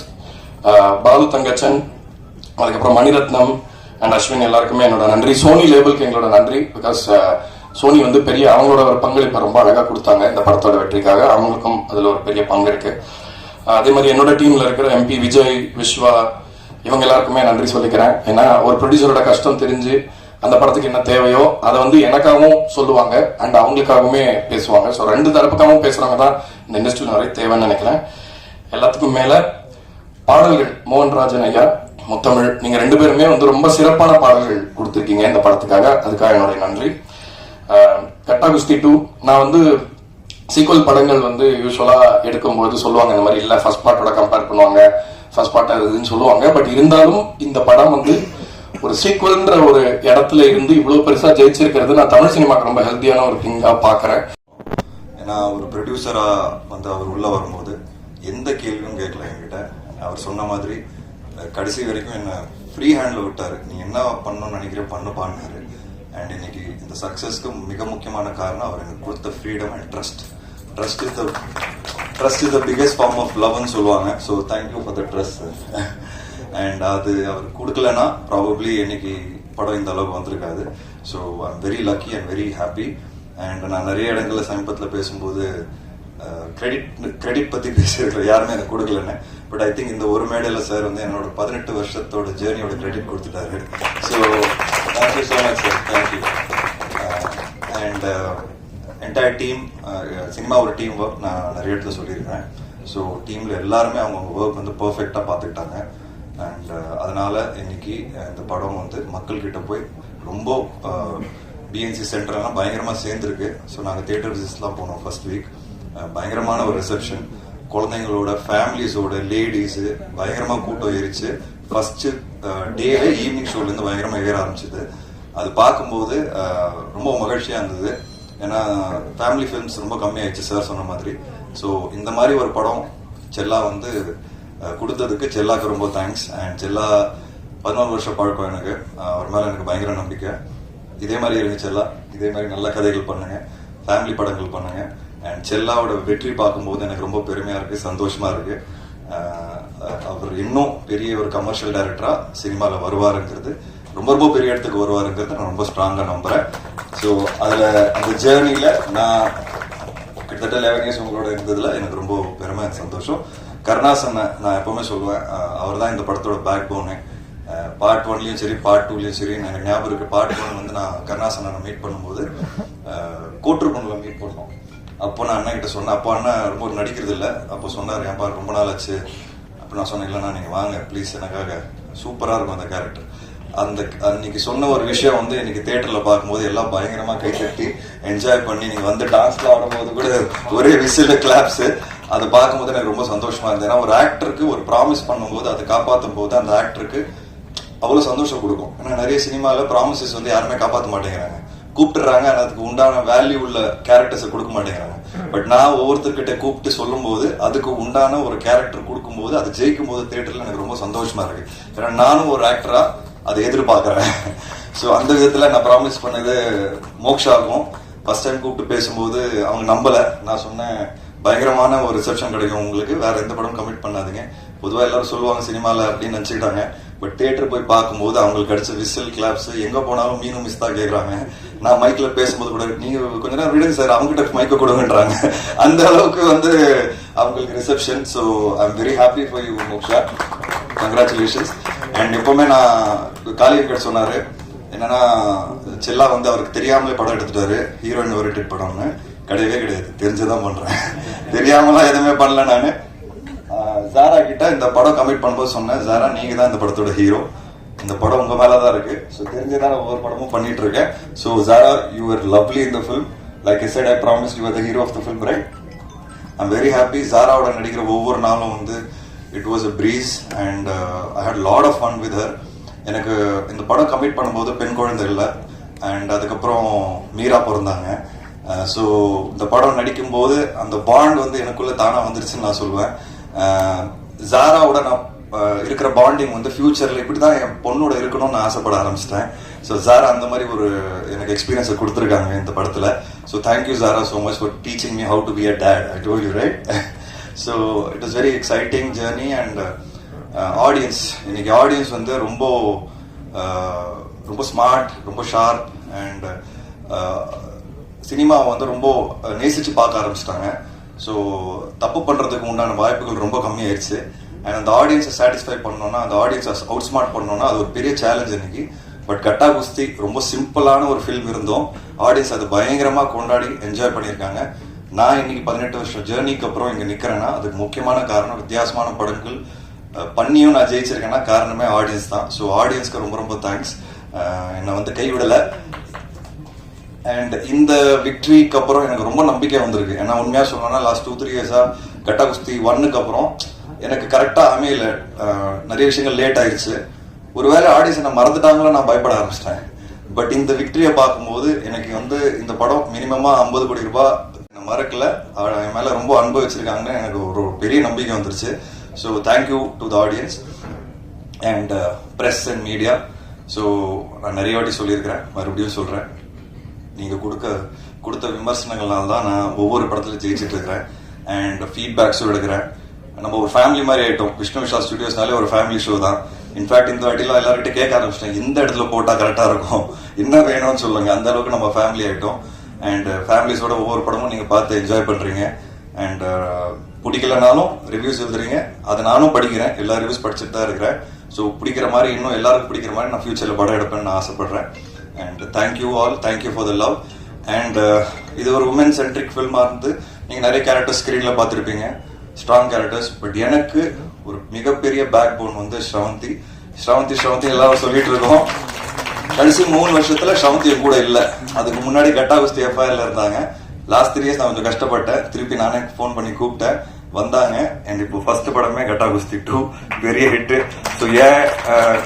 பாலு தங்கச்சன், அதுக்கப்புறம் மணிரத்னம் அண்ட் அஸ்வின், எல்லாருக்குமே என்னோட நன்றி. சோனி லேபிளுக்கு எங்களோட நன்றி. பிகாஸ் சோனி வந்து பெரிய அவங்களோட ஒரு பங்களிப்பை ரொம்ப அழகாக கொடுத்தாங்க இந்த படத்தோட வெற்றிக்காக. அவங்களுக்கும் அதில் ஒரு பெரிய பங்கு இருக்கு. அதே மாதிரி என்னோட டீம்ல இருக்கிற MP விஜய், விஸ்வா, இவங்க எல்லாருக்குமே நன்றி சொல்லிக்கிறேன். ஏன்னா ஒரு ப்ரொடியூசரோட கஷ்டம் தெரிஞ்சு அந்த படத்துக்கு என்ன தேவையோ அதை வந்து எனக்காகவும் சொல்லுவாங்க அண்ட் அவங்களுக்காகவுமே பேசுவாங்க. ஸோ 2 தரப்புக்காகவும் பேசுறவங்க தான் இந்த இண்டஸ்ட்ரியில் நிறைய தேவைன்னு நினைக்கிறேன். எல்லாத்துக்கும் மேல பாடல்கள், மோகன்ராஜன் ஐயா, முத்தமிழ், நீங்க 2 பேருமே வந்து ரொம்ப சிறப்பான பாடல்கள் கொடுத்துருக்கீங்க இந்த படத்துக்காக. அதுக்காக என்னுடைய நன்றி. கட்டா குஸ்தி 2, நான் வந்து சீக்வல் படங்கள் வந்து யூஸ்வலா எடுக்கும்போது சொல்லுவாங்க இந்த மாதிரி இல்ல ஃபர்ஸ்ட் பார்ட்டோட கம்பேர் பண்ணுவாங்க, ஃபர்ஸ்ட் பார்ட் அதுன்னு சொல்லுவாங்க. பட் இருந்தாலும் இந்த படம் வந்து ஒரு சீக்வல்ன்ற ஒரு இடத்துல இருந்து இவ்வளவு பெருசா ஜெயிச்சிருக்கிறது நான் தமிழ் சினிமாக்கு ரொம்ப ஹெல்த்தியான ஒரு திங்கா பாக்குறேன். ஏன்னா ஒரு ப்ரொடியூசரா வந்து அவர் உள்ள வரும்போது எந்த கேள்வியும் கேட்கல என்கிட்ட. அவர் சொன்ன மாதிரி கடைசி வரைக்கும் என்ன ஃப்ரீ ஹேண்ட்ல விட்டாரு. நீ என்ன பண்ணணும்னு நினைக்கிற பண்ணாரு. அண்ட் இன்னைக்கு இந்த சக்சஸ்க்கு மிக முக்கியமான காரணம் அவர் எனக்கு கொடுத்த freedom and trust. Trust is the biggest form of லவ்னு சொல்லுவாங்க. So thank you for the trust. And அது அவர் கொடுக்கலன்னா ப்ராபப்ளி இன்னைக்கு படம் இந்த அளவுக்கு வந்திருக்காது. So I am very lucky and very happy. And நான் நிறைய இடங்கள்ல சமீபத்தில் பேசும்போது கிரெடிட் பத்தி பேசியிருக்கிறேன், யாருமே எனக்கு கொடுக்கலன்னு. பட் ஐ திங்க் இந்த ஒரு மேடையில சார் வந்து என்னோட 18 வருஷத்தோட ஜேர்னியோட கிரெடிட் கொடுத்துட்டாரு. So thank you so much sir, thank you. And entire team, cinema ஒரு டீம் ஒர்க் நான் நிறைய இடத்துல சொல்லியிருக்கேன். ஸோ டீம்ல எல்லாருமே அவங்க ஒர்க் வந்து பர்ஃபெக்டா பார்த்துக்கிட்டாங்க. அண்ட் அதனால இன்னைக்கு இந்த படம் வந்து மக்கள்கிட்ட போய் ரொம்ப BNC சென்டர்லாம் பயங்கரமா சேர்ந்துருக்கு. ஸோ நாங்கள் தியேட்டர் விசிட்ஸ்லாம் போனோம் ஃபர்ஸ்ட் வீக். பயங்கரமான ஒரு ரிசப்ஷன், குழந்தைங்களோட ஃபேமிலிஸோட லேடிஸ் பயங்கரமா கூட்டம் ஏறிச்சு. ஃபர்ஸ்ட் டேவே ஈவினிங் ஷோல இருந்து பயங்கரமா ஏற ஆரம்பிச்சது. அது பார்க்கும்போது ரொம்ப மகிழ்ச்சியா இருந்தது. ஏன்னா ஃபேமிலி ஃபிலிம்ஸ் ரொம்ப கம்மியாயிடுச்சு சார் சொன்ன மாதிரி. ஸோ இந்த மாதிரி ஒரு படம் செல்லா வந்து கொடுத்ததுக்கு செல்லாக்கு ரொம்ப தேங்க்ஸ். அண்ட் செல்லா 14 வருஷம் பழக்கம் எனக்கு. அவர் மேல எனக்கு பயங்கர நம்பிக்கை. இதே மாதிரி இருங்க செல்லா, இதே மாதிரி நல்ல கதைகள் பண்ணுங்க, ஃபேமிலி படங்கள் பண்ணுங்க. அண்ட் செல்லாவோட வெற்றி பார்க்கும்போது எனக்கு ரொம்ப பெருமையா இருக்கு, சந்தோஷமா இருக்கு. அவர் இன்னும் பெரிய ஒரு கமர்ஷியல் டைரக்டரா சினிமாவில் வருவாருங்கிறது, ரொம்ப ரொம்ப பெரிய இடத்துக்கு வருவாருங்கிறது நான் ரொம்ப ஸ்ட்ராங்கா நம்புறேன். ஸோ அதுல அந்த ஜேர்னில நான் கிட்டத்தட்ட 11 இயர்ஸ் உங்களோட இருந்ததுல எனக்கு ரொம்ப பெருமை, சந்தோஷம். கருணாசனை நான் எப்பவுமே சொல்லுவேன், அவர் தான் இந்த படத்தோட பேக் போனு. பார்ட் 1லயும் சரி பார்ட் 2லயும் சரி எனக்கு ஞாபகம் இருக்கு. பார்ட் 1 வந்து நான் கருணாசனை மீட் பண்ணும்போது கோட்ருக்குண்டில் மீட் பண்ணோம். அப்போ நான் அண்ணன் கிட்ட சொன்னேன். அப்போ அண்ணன் ரொம்ப நடிக்கிறது இல்லை. அப்போ சொன்னார், ஏன்பா ரொம்ப நாள் ஆச்சு. அப்போ நான் சொன்னேன், இல்லைண்ணா நீங்கள் வாங்க ப்ளீஸ், எனக்காக சூப்பராக இருக்கும் அந்த கேரக்டர். அன்னைக்கு சொன்ன ஒரு விஷயம் வந்து இன்னைக்கு தியேட்டர்ல பார்க்கும்போது எல்லாம் பயங்கரமா கை தட்டி என்ஜாய் பண்ணி நீங்க வந்து டான்ஸ்ல ஆடும்போது கூட ஒரே விசில் கிளாப்ஸ், அதை பார்க்கும்போது எனக்கு ரொம்ப சந்தோஷமா இருந்தது. ஏன்னா ஒரு ஆக்டருக்கு ஒரு ப்ராமிஸ் பண்ணும்போது அதை காப்பாற்றும் போது அந்த ஆக்டருக்கு அவ்வளவு சந்தோஷம் கொடுக்கும். ஏன்னா நிறைய சினிமால ப்ராமிசஸ் வந்து யாருமே காப்பாற்ற மாட்டேங்கிறாங்க, கூப்பிட்டுறாங்க, அதுக்கு உண்டான வேல்யூ உள்ள கேரக்டர்ஸை கொடுக்க மாட்டேங்கிறாங்க. பட் நான் ஒவ்வொருத்தர்கிட்ட கூப்பிட்டு சொல்லும் போது அதுக்கு உண்டான ஒரு கேரக்டர் கொடுக்கும்போது அது ஜெயிக்கும் போது தியேட்டர்ல எனக்கு ரொம்ப சந்தோஷமா இருக்கு. ஏன்னா நானும் ஒரு ஆக்டரா அதை எதிர்பார்க்கிறேன். ஸோ அந்த விதத்துல நான் ப்ராமிஸ் பண்ணது மோக்ஷாகும். ஃபர்ஸ்ட் டைம் கூப்பிட்டு பேசும்போது அவங்க நம்பல. நான் சொன்னேன், பயங்கரமான ஒரு ரிசப்ஷன் கிடைக்கும் உங்களுக்கு, வேற எந்த படம் கமிட் பண்ணாதீங்க, பொதுவாக எல்லாரும் சொல்லுவாங்க சினிமாவில் அப்படின்னு நினச்சிக்கிட்டாங்க. பட் தியேட்டர் போய் பார்க்கும்போது அவங்களுக்கு கிடைச்ச விசில் கிளாப்ஸ், எங்கே போனாலும் மீனும் மிஸ் தான் கேட்குறாங்க. நான் மைக்கில் பேசும்போது கூட நீங்கள் கொஞ்ச நேரம் விடுங்க சார், அவங்ககிட்ட மைக்கை கொடுங்கன்றாங்க. அந்த அளவுக்கு வந்து அவங்களுக்கு reception. So I am very happy for you moksha, congratulations. And எப்போவுமே நான் காளி வெங்கட் சொன்னார் என்னன்னா, செல்லா வந்து அவருக்கு தெரியாமலே படம் எடுத்துட்டாரு, ஹீரோயின் ஓரியன்டட் படம்னு. கிடையவே கிடையாது, தெரிஞ்சுதான் பண்றேன், தெரியாமலாம் எதுவுமே பண்ணல. நான் ஜாரா கிட்ட இந்த படம் கமிட் பண்ணும்போது சொன்னேன், ஜாரா நீங்க தான் இந்த படத்தோட ஹீரோ, இந்த படம் உங்க மேலதான் இருக்கு. ஸோ தெரிஞ்சுதான் ஒவ்வொரு படமும் பண்ணிட்டு இருக்கேன். So Zara, you are lovely in the film. Like I said, I promise you are the hero of the film, right? I am very happy. ஜாராவோட நடிக்கிற ஒவ்வொரு நாளும் வந்து it was a breeze and I had lot of fun with her. எனக்கு இந்த படம் commit பண்ணும்போது பெண் குழந்தை இல்லை, அண்ட் அதுக்கப்புறம் மீரா பிறந்தாங்க. ஸோ இந்த படம் நடிக்கும்போது அந்த பாண்ட் வந்து எனக்குள்ள தானா வந்துருச்சுன்னு நான் சொல்லுவேன். ஜாராவோட நான் இருக்கிற பாண்டிங் வந்து ஃபியூச்சர்ல இப்படிதான் என் பொண்ணோட இருக்கணும்னு நான் ஆசைப்பட ஆரம்பிச்சிட்டேன். ஸோ ஜாரா அந்த மாதிரி ஒரு எனக்கு எக்ஸ்பீரியன்ஸை கொடுத்துருக்காங்க இந்த படத்துல. So thank you Zara so much for teaching me how to be a date. I told you, right? So it is very exciting journey. And audience, இன்னைக்கு ஆடியன்ஸ் வந்து ரொம்ப ஸ்மார்ட், ரொம்ப ஷார்ப், அண்ட் சினிமாவை வந்து ரொம்ப நேசிச்சு பார்க்க ஆரம்பிச்சிட்டாங்க. ஸோ தப்பு பண்றதுக்கு உண்டான வாய்ப்புகள் ரொம்ப கம்மியாயிருச்சு. அண்ட் அந்த ஆடியன்ஸை சாட்டிஸ்ஃபை பண்ணோம்னா, அந்த ஆடியன்ஸை அவுட் ஸ்மார்ட் பண்ணோம்னா அது ஒரு பெரிய சேலஞ்ச் இன்னைக்கு. பட் கட்டா குஸ்தி ரொம்ப சிம்பிளான ஒரு ஃபில்ம் இருந்தோம், ஆடியன்ஸ் அது பயங்கரமா கொண்டாடி என்ஜாய் பண்ணியிருக்காங்க. நான் இன்னைக்கு 18 வருஷம் ஜேர்னிக்கு அப்புறம் இங்க நிக்கிறேன்னா அதுக்கு முக்கியமான காரணம், வித்தியாசமான படங்கள் பண்ணியும் நான் ஜெயிச்சிருக்கேன்னா காரணமே ஆடியன்ஸ் தான். ஸோ ஆடியன்ஸ்க்கு ரொம்ப ரொம்ப தேங்க்ஸ், என்னை வந்து கைவிடலை. அண்ட் இந்த விக்டரிக்கு அப்புறம் எனக்கு ரொம்ப நம்பிக்கை வந்திருக்கு. ஏன்னா உண்மையா சொல்லணும்னா லாஸ்ட் 2-3 இயர்ஸா கட்டா குஸ்தி 1க்கு அப்புறம் எனக்கு கரெக்டா அமையல, நிறைய விஷயங்கள் லேட் ஆயிடுச்சு. ஒருவேளை ஆடியன்ஸ் என்ன மறந்துட்டாங்களோ நான் பயப்பட ஆரம்பிச்சிட்டேன். பட் இந்த விக்டரியை பார்க்கும்போது எனக்கு வந்து இந்த படம் மினிமமா 50 கோடி ரூபாய் மறக்கல, என் மேல ரொம்ப அன்பு வச்சிருக்காங்கன்னு எனக்கு ஒரு பெரிய நம்பிக்கை வந்துருச்சு. So thank you to the audience and press and media. So நான் நிறைய வாட்டி சொல்லியிருக்கிறேன், மறுபடியும் சொல்றேன், நீங்க கொடுத்த விமர்சனங்களால தான் நான் ஒவ்வொரு படத்துல ஜெயிச்சுட்டு இருக்கிறேன் அண்ட் ஃபீட்பேக்ஸும் எடுக்கிறேன். நம்ம ஒரு ஃபேமிலி மாதிரி ஆயிட்டோம். விஷ்ணு விஷால் ஸ்டுடியோஸ்னாலே ஒரு ஃபேமிலி ஷோ தான். இன்ஃபேக்ட் இந்த வாட்டிலாம் எல்லார்கிட்ட கேட்க ஆரம்பிச்சிட்டேன், இந்த இடத்துல போட்டா கரெக்டா இருக்கும், என்ன வேணும்னு சொல்லுங்க. அந்த அளவுக்கு நம்ம ஃபேமிலி ஆயிட்டோம். அண்ட் ஃபேமிலிஸோட ஒவ்வொரு படமும் நீங்க பார்த்து என்ஜாய் பண்றீங்க. அண்ட் பிடிக்கலனாலும் ரிவ்யூஸ் எழுதுறீங்க, அதை நானும் படிக்கிறேன், எல்லா ரிவ்யூஸ் படிச்சுட்டு தான் இருக்கிறேன். ஸோ பிடிக்கிற மாதிரி, இன்னும் எல்லாருக்கும் பிடிக்கிற மாதிரி நான் ஃபியூச்சர்ல படம் எடுப்பேன்னு நான் ஆசைப்படுறேன். And thank you all, thank you for the love. And இது ஒரு உமன் சென்ட்ரிக் ஃபில்மா இருந்து நீங்க நிறைய கேரக்டர்ஸ் ஸ்கிரீன்ல பார்த்துருப்பீங்க, ஸ்ட்ராங் கேரக்டர்ஸ். பட் எனக்கு ஒரு மிகப்பெரிய பேக் போன் வந்து ஸ்ரவந்தி. எல்லாரும் சொல்லிட்டு இருக்கோம். கடைசி 3 வருஷத்துல ஸ்ரவந்தி கூட இல்ல. அதுக்கு முன்னாடி கட்டா குஸ்தி எஃப்ஐஆர்ல இருந்தாங்க. லாஸ்ட் 3 இயர்ஸ் நான் கொஞ்சம் கஷ்டப்பட்டேன், திருப்பி நானே போன் பண்ணி கூப்பிட்டேன், வந்தாங்க. அண்ட் இப்போ ஃபர்ஸ்ட் படமே கட்டா குஸ்தி 2 பெரிய ஹிட். ஸோ என்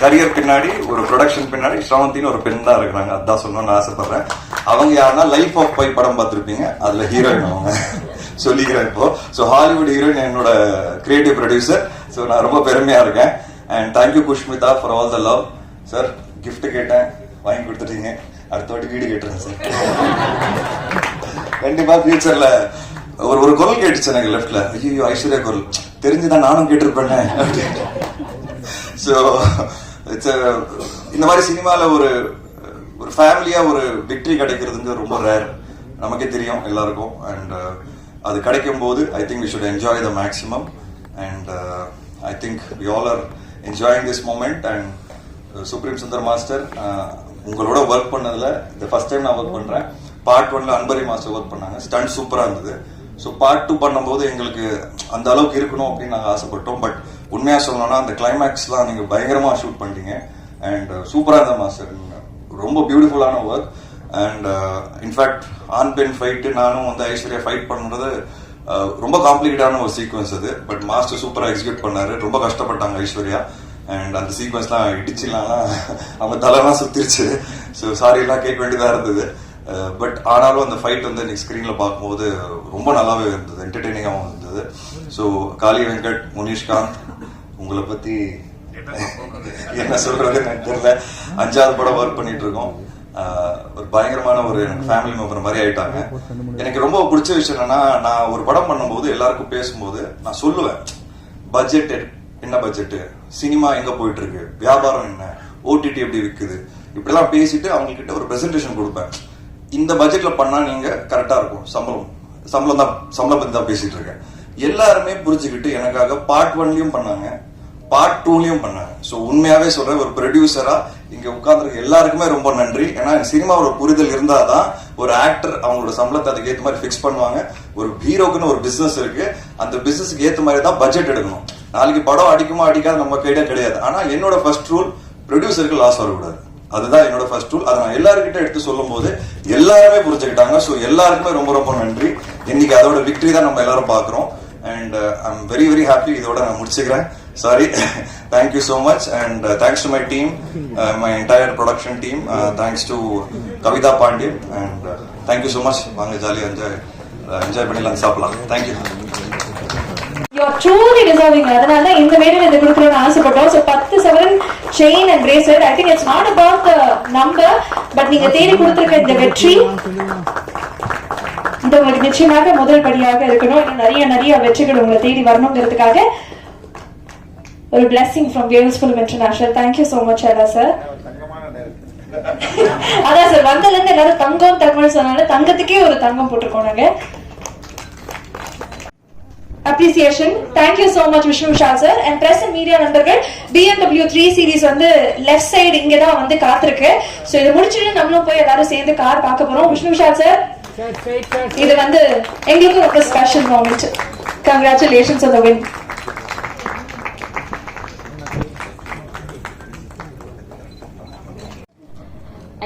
கரியர் பின்னாடி, ஒரு ப்ரொடக்ஷன் பின்னாடி ஸ்ரவந்தின்னு ஒரு பெண் தான் இருக்கிறாங்க. அதான் சொல்லணும்னு ஆசைப்படுறேன். அவங்க யாருன்னா லைஃப் ஆஃப் பை படம் பார்த்துருப்பீங்க, அதுல ஹீரோயின் அவங்க சொல்லிக்கிறேன் இப்போ. ஸோ ஹாலிவுட் ஹீரோயின் என்னோட கிரியேட்டிவ் ப்ரொடியூசர். ஸோ நான் ரொம்ப பெருமையா இருக்கேன். And thank you Kushmita for all the love. Sir gift கேட்டேன், வாங்கி கொடுத்துட்டீங்க. அடுத்த வாட்டி வீடு கேட்டுறேன் சார். கண்டிப்பா ஃபியூச்சர்ல ஒரு குரல் கேட்டுச்சு எனக்கு லெஃப்ட்ல, ஐயோ ஐஸ்வர்யா குரல் தெரிஞ்சுதான் நானும் கேட்டிருப்பேன். ஸோ இட்ஸ் இந்த மாதிரி சினிமால ஒரு ஃபேமிலியா ஒரு விக்டரி கிடைக்கிறதுங்க ரொம்ப ரேர், நமக்கே தெரியும் எல்லாருக்கும். அண்ட் அது கிடைக்கும் போது I think we should enjoy the maximum. And I think we all are enjoying this moment. And Supreme Sundar master உங்களோட ஒர்க் பண்ணதுல இந்த ஃபர்ஸ்ட் டைம் நான் ஒர்க் பண்றேன். பார்ட் 1ல அன்பரி மாஸ்டர் ஒர்க் பண்ணாங்க, ஸ்டண்ட் சூப்பரா இருந்தது. ஸோ பார்ட் 2 பண்ணும்போது எங்களுக்கு அந்த அளவுக்கு இருக்கணும் அப்படின்னு நாங்கள் ஆசைப்பட்டோம். பட் உண்மையா சொல்லணும்னா அந்த கிளைமேக்ஸ்லாம் நீங்க பயங்கரமா ஷூட் பண்ணிட்டீங்க. அண்ட் சூப்பரா இருந்த மாஸ்டர், ரொம்ப பியூட்டிஃபுல்லான ஒர்க். அண்ட் இன்ஃபேக்ட் ஆன் பென் ஃபைட்டு நானும் வந்து ஐஸ்வர்யா ஃபைட் பண்ணுறது ரொம்ப காம்ப்ளிகேட்டான ஒரு சீக்வன்ஸ் அது. பட் மாஸ்டர் சூப்பராக எக்ஸிக்யூட் பண்ணாரு, ரொம்ப கஷ்டப்பட்டாங்க ஐஸ்வர்யா. அண்ட் அந்த சீக்வன்ஸ்லாம் இடிச்சுலாம் அவங்க தலைலாம் சுத்திருச்சு. ஸோ சாரிலாம் கேட்க வேண்டியதாக இருந்தது. பட் ஆனாலும் அந்த ஃபைட் வந்து இன்னைக்கு ஸ்க்ரீனில் பார்க்கும்போது ரொம்ப நல்லாவே இருந்தது, என்டர்டெய்னிங்காகவும் இருந்தது. ஸோ காளி வெங்கட், முனிஷ்காந்த், உங்களை பற்றி என்ன சொல்றதுன்னு எனக்கு தெரியல. 5வது படம் ஒர்க் பண்ணிட்டு இருக்கோம். ஒரு பயங்கரமான ஒரு ஃபேமிலி மெம்பர் மாதிரி ஆயிட்டாங்க. எனக்கு ரொம்ப பிடிச்ச விஷயம் என்னன்னா, நான் ஒரு படம் பண்ணும்போது எல்லாருக்கும் பேசும்போது நான் சொல்லுவேன், பட்ஜெட் என்ன பட்ஜெட், சினிமா எங்க போயிட்டு இருக்கு, வியாபாரம் என்ன, ஓடிடி எப்படி விற்குது, இப்படிலாம் பேசிட்டு அவங்க கிட்ட ஒரு பிரசன்டேஷன் கொடுப்பேன். இந்த பட்ஜெட்ல பண்ணா நீங்க கரெக்டா இருக்கும், சம்பளம் பத்தி தான் பேசிட்டு இருக்கேன். எல்லாருமே புரிஞ்சுக்கிட்டு எனக்காக பார்ட் 1லயும் பண்ணாங்க, பார்ட் 2லயும் பண்ணாங்க. ஸோ உண்மையாவே சொல்றேன், ஒரு ப்ரொடியூசரா இங்க உட்கார்ந்துருக்க எல்லாருக்குமே ரொம்ப நன்றி. ஏன்னா சினிமாவோட புரிதல் இருந்தாதான் ஒரு ஆக்டர் அவங்களோட சம்பளத்தை அதுக்கு ஏற்ற மாதிரி ஃபிக்ஸ் பண்ணுவாங்க. ஒரு ஹீரோக்குன்னு ஒரு பிசினஸ் இருக்கு, அந்த பிசினஸ்க்கு ஏற்ற மாதிரி தான் பட்ஜெட் எடுக்கணும். நாளைக்கு படம் அடிக்குமா அடிக்காது நம்ம கையில கிடையாது. ஆனா என்னோட ஃபர்ஸ்ட் ரூல் ப்ரொடியூசருக்கு லாஸ் வரக்கூடாது, அதுதான் என்னோட ஃபர்ஸ்ட் ரூல். அதை நான் எல்லாருக்கிட்ட எடுத்து சொல்லும் போது எல்லாருமே புரிஞ்சுக்கிட்டாங்க. ஸோ எல்லாருக்குமே ரொம்ப ரொம்ப நன்றி. இன்னைக்கு அதோட விக்டரி தான் நம்ம எல்லாரும் பாக்குறோம். And I am very very happy. இதோட நான் முடிச்சுக்கிறேன். Sorry, thank you so much. And thanks to my team, my entire production team. Thanks to Kavitha Pandian. And thank you so much. வாங்க ஜாலியாக என்ஜாய் பண்ணி லஞ்ச் சாப்பிடலாம். Thank you. You are truly deserving. அதனால இந்த மேடையில இது கொடுக்கணும்னு ஆசைப்பட்டோம். So 10 சவரன் chain and bracelet. I think it's not about the number, but நீங்க தேடி கொடுத்திருக்க இந்த வெற்றி இது உங்களுக்கு நிச்சயமாக முதல் படியாக இருக்கணும். நிறைய வெற்றிகள் உங்களை தேடி வரணுங்கிறதுக்காக ஒரு blessing from Wales Film International. Thank you so much, Ella sir. அதான் சார், வந்ததுல இருந்து எல்லாரும் தங்கம் சொன்னால தங்கத்துக்கே ஒரு தங்கம் போட்டிருக்கோம் நாங்க. Appreciation. Thank you so much Vishnu Vishal sir and press and media நண்பர்கள். BMW 3 series வந்து left side இங்க தான் வந்து காத்திருக்கு. சோ இத முடிச்சிட்டு நம்மளும் போய் எல்லாரும் சேர்ந்து கார் பார்க்க போறோம். Vishnu Vishal sir, இது வந்து எங்களுக்கு ரொம்ப special moment. Congratulations on the win.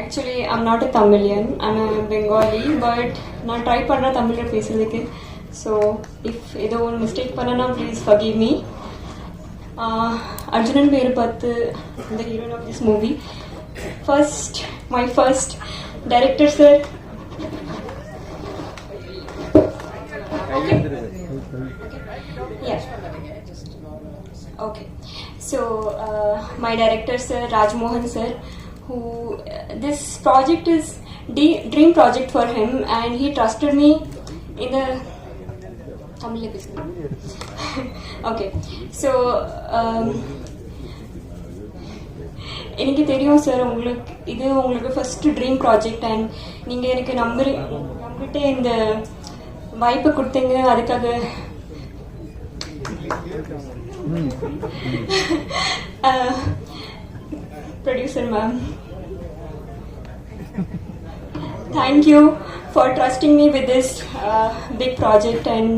Actually I'm not a Tamilian, I'm a Bengali, but நான் ட்ரை பண்ற தமிழ்ல பேசுறதுக்கு. So if ஏதோ ஒரு மிஸ்டேக் பண்ணனா please forgive me. Arjunan பேரு பார்த்து the hero of this movie. My first director sir. Okay. Yeah. Okay. So my director sir Rajmohan sir, who this project is dream project for him and he trusted me in the Tamil episode. Okay, so எனக்கு தெரியும் sir உங்களுக்கு first dream project and நீங்கள் எனக்கு நம்பிட்டு இந்த வாய்ப்பை கொடுத்தீங்க. அதுக்காக producer ma'am, thank you for trusting me with this big project and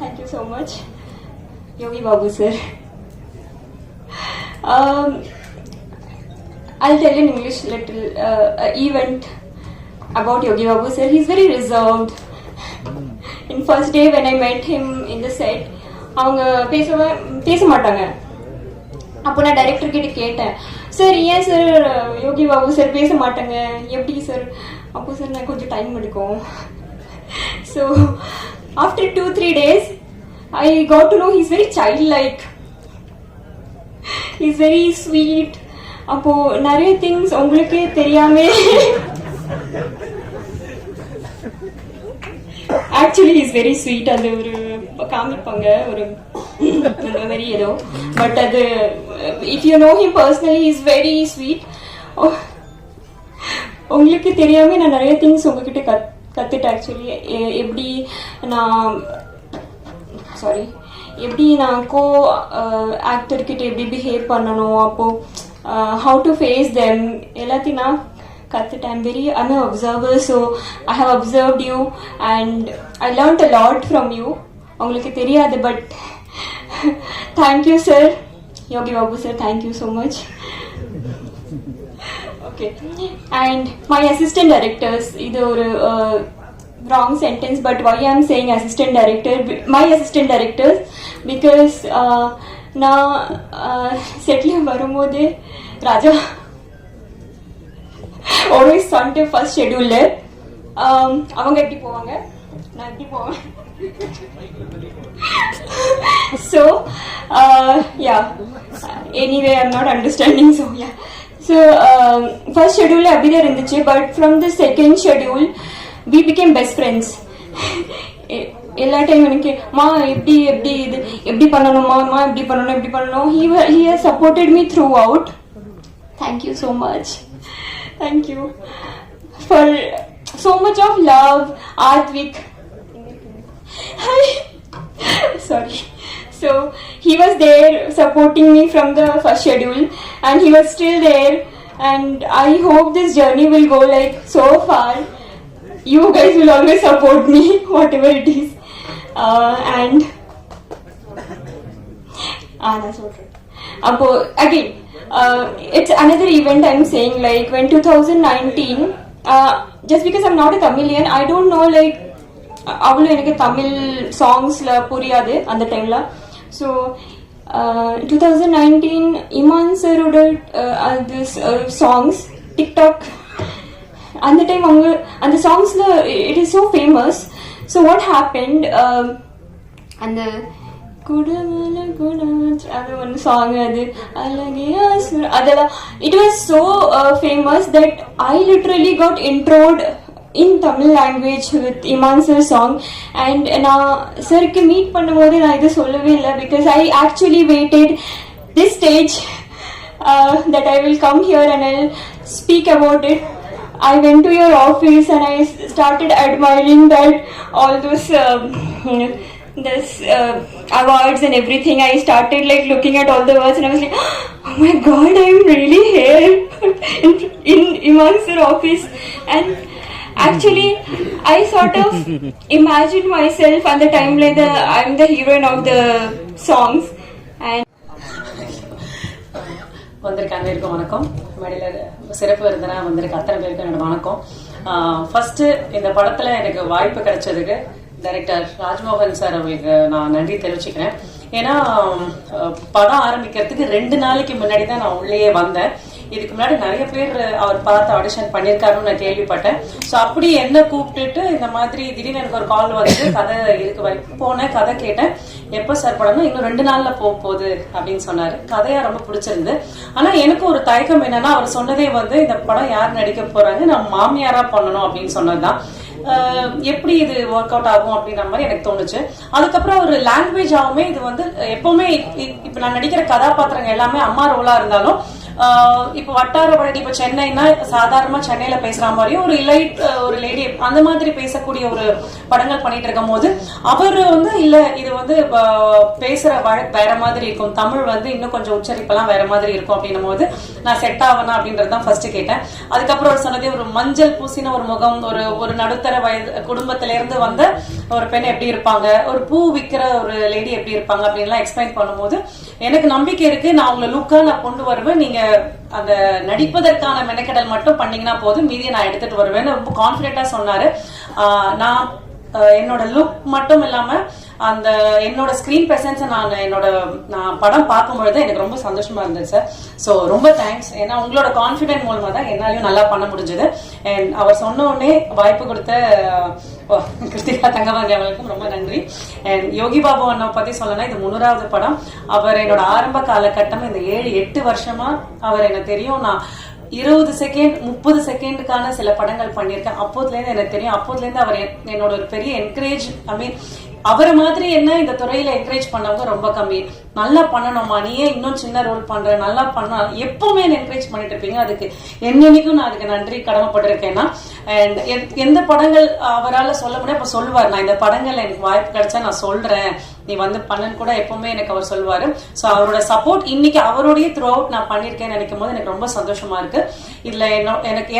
thank you so much Yogi Babu sir. I'll tell in English little event about Yogi Babu sir. He's very reserved. In first day when I met him in the set, அவங்க பேச மாட்டாங்க. அப்போ நான் director கிட்ட கேட்டேன், sir ஏன் sir Yogi Babu sir பேச மாட்டாங்க, எப்படி சார்? அப்போ சார் நான் கொஞ்சம் டைம் எடுக்கும். So after 2-3 days I got to know he's very childlike, he's very sweet. அப்போ நிறைய திங்ஸ் உங்களுக்கே தெரியாம ஆக்சுவலி இஸ் வெரி ஸ்வீட். அது ஒரு காமிப்பாங்க ஒரு வெரி ஏதோ, பட் அது if you know him personally is very sweet. உங்களுக்கு தெரியாம நான் நிறைய திங்ஸ் உங்ககிட்ட கத்துட்டேன். ஆக்சுவலி எப்படி நான் கோ ஆக்டர்கிட்ட எப்படி பிஹேவ் பண்ணணும், அப்போ ஹவு டு ஃபேஸ் தெம் எல்லாத்தையும் நான் கத்துட்டேன். I'm an observer, so I have observed you and I learned a lot from you. உங்களுக்கு தெரியாது, but thank you sir, Yogi Babu sir, thank you so much. Okay, and my assistant directors, இது ஒரு wrong sentence, but why I'm saying assistant director, my assistant directors, because நான் செட்ல வரும்போது ராஜா always Sunday first schedule அவங்க எப்படி போவாங்க, நான் எப்படி போவேன். So yeah, anyway I'm not understanding, so yeah. So first schedule அப்படிதான் இருந்துச்சு, but from the second schedule we became best friends. எல்லா டைம் எனக்கு மா எப்படி எப்படி இது எப்படி பண்ணணுமா மா எப்படி பண்ணணும் he has supported me throughout. Thank you so much. Thank you for so much of love. Artvik, sorry. So he was there supporting me from the first schedule, and he was still there, and I hope this journey will go like so far. You guys will always support me whatever it is, and that's what. Again, it's another event I'm saying, like when 2019, just because I'm not a Tamilian, I don't know, like அவ்வளோ எனக்கு தமிழ் சாங்ஸ்ல புரியாது அந்த டைம்ல. So 2019 Imman சரோட songs TikTok அந்த time அவங்க அந்த சாங்ஸ்ல it is so famous. So what happened, அந்த அது ஒன்று சாங் அது அதெல்லாம் it was so famous that I literally got introduced in Tamil language with Iman sir song, and na sir ke meet பண்ணும்போது நான் இது சொல்லவே இல்லை, because I actually waited this stage that I will come here and I'll speak about it. I went to your office and I started admiring that all those awards and everything. I started like looking at all the awards and I was like, oh my god, I'm really here in Iman sir office. And actually I sort of imagined myself at the time like I'm the heroine of the songs. And வந்திருக்க அனைவருக்கும் வணக்கம். மேடையில் சிறப்பு விருந்தினராக வந்திருக்க அத்தனை பேருக்கு என்னோட வணக்கம். ஃபர்ஸ்ட் இந்த படத்துல எனக்கு வாய்ப்பு கிடைச்சதுக்கு டைரக்டர் ராஜ்மோகன் சார் அவங்களுக்கு நான் நன்றி தெரிவிச்சுக்கிறேன். ஏன்னா படம் ஆரம்பிக்கிறதுக்கு 2 நாளைக்கு முன்னாடி தான் நான் உள்ளேயே வந்தேன். இதுக்கு முன்னாடி நிறைய பேர் அவர் பார்த்து ஆடிஷன் பண்ணியிருக்காருன்னு நான் கேள்விப்பட்டேன். ஸோ அப்படி என்ன கூப்பிட்டுட்டு இந்த மாதிரி திடீர்னு எனக்கு ஒரு கால் வந்து கதை இருக்கு வரைக்கும் போனேன், கதை கேட்டேன். எப்போ சார் படம்னா இன்னும் 2 நாள்ல போகுது அப்படின்னு சொன்னாரு. கதையா ரொம்ப பிடிச்சிருந்து. ஆனா எனக்கு ஒரு தயக்கம் என்னன்னா, அவர் சொன்னதே வந்து இந்த படம் யார் நடிக்க போறாங்க, நான் மாமியாரா பண்ணணும் அப்படின்னு சொன்னதுதான். எப்படி இது ஒர்க் அவுட் ஆகும் அப்படின்ற மாதிரி எனக்கு தோணுச்சு. அதுக்கப்புறம் ஒரு லாங்குவேஜ் ஆகுமே இது வந்து எப்பவுமே இப்ப நான் நடிக்கிற கதாபாத்திரங்கள் எல்லாமே அம்மா ரோலா இருந்தாலும் இப்ப வட்டார வழக்கு இப்ப சென்னைனா சாதாரணமா சென்னையில பேசுற மாதிரியும் ஒரு லேடி அந்த மாதிரி பேசக்கூடிய ஒரு படங்கள் பண்ணிட்டு இருக்கும் போது அவர் வந்து இல்ல இது வந்து பேசுற வழக்கு வேற மாதிரி இருக்கும், தமிழ் வந்து இன்னும் கொஞ்சம் உச்சரிப்பெல்லாம் வேற மாதிரி இருக்கும் அப்படின்னும் போது நான் செட் ஆகணும் அப்படின்றதுதான் ஃபர்ஸ்ட் கேட்டேன். அதுக்கப்புறம் ஒரு சொன்னதே ஒரு மஞ்சள் பூசின ஒரு முகம், ஒரு நடுத்தர வயது குடும்பத்தில இருந்து வந்த ஒரு பெண் எப்படி இருப்பாங்க, ஒரு பூ விற்கிற ஒரு லேடி எப்படி இருப்பாங்க அப்படின்லாம் எக்ஸ்பிளைன் பண்ணும்போது எனக்கு நம்பிக்கை இருக்கு, நான் உங்களை லுக்கா நான் கொண்டு வருவேன், நீங்க அந்த நடிப்பதற்கான மெனக்கெடல் மட்டும் பண்ணீங்கன்னா போதும், மீதியை நான் எடுத்துட்டு வருவேன்னு ரொம்ப கான்பிடென்டா சொன்னாரு. நான் என்னோட லுக் மட்டும் இல்லாம அந்த என்னோட ஸ்கிரீன் பிரசன்ஸ் நான் படம் பார்க்கும்பொழுது எனக்கு ரொம்ப சந்தோஷமா இருந்துச்சு சார். ஸோ ரொம்ப தேங்க்ஸ். ஏன்னா உங்களோட கான்பிடென்ட் மூலமா தான் என்னாலையும் நல்லா பண்ண முடிஞ்சது. அண்ட் அவர் சொன்ன உடனே வாய்ப்பு கொடுத்த கிருத்திகா தங்கவாணி அவர்களுக்கும் ரொம்ப நன்றி. அண்ட் யோகி பாபு அண்ணா பத்தி சொல்லணும்னா இது 3வது படம். அவர் என்னோட ஆரம்ப காலகட்டம் இந்த 7-8 வருஷமா அவர் எனக்கு தெரியும். நான் 20 செகண்ட் 30 செகண்டுக்கான சில படங்கள் பண்ணியிருக்கேன். அப்போதுல இருந்து எனக்கு தெரியும். அப்போதுல இருந்து அவர் என்னோட ஒரு பெரிய என்கரேஜ், அவரை மாதிரி என்ன இந்த துறையில என்கரேஜ் பண்ணவங்க ரொம்ப கம்மி. நல்லா பண்ணணுமா, நீயே இன்னும் சின்ன ரோல் பண்ற, நல்லா பண்ண எப்பவுமே என்கரேஜ் பண்ணிட்டு இருப்பீங்க. அதுக்கு என்னைக்கும் நான் அதுக்கு நன்றி கடமைப்பட்டிருக்கேன்னா. அண்ட் எந்த படங்கள் அவரால் சொல்ல முடியும் அப்ப சொல்லுவார், நான் இந்த படங்கள் எனக்கு வாய்ப்பு கிடைச்சா நான் சொல்றேன், நீ வந்து பண்ணன்னு கூட எப்பவுமே எனக்கு அவர் சொல்லுவாரு. ஸோ அவரோட சப்போர்ட் இன்னைக்கு அவருடைய த்ரூ அவுட் நான் பண்ணிருக்கேன்னு நினைக்கும் போது எனக்கு ரொம்ப சந்தோஷமா இருக்கு. இதுல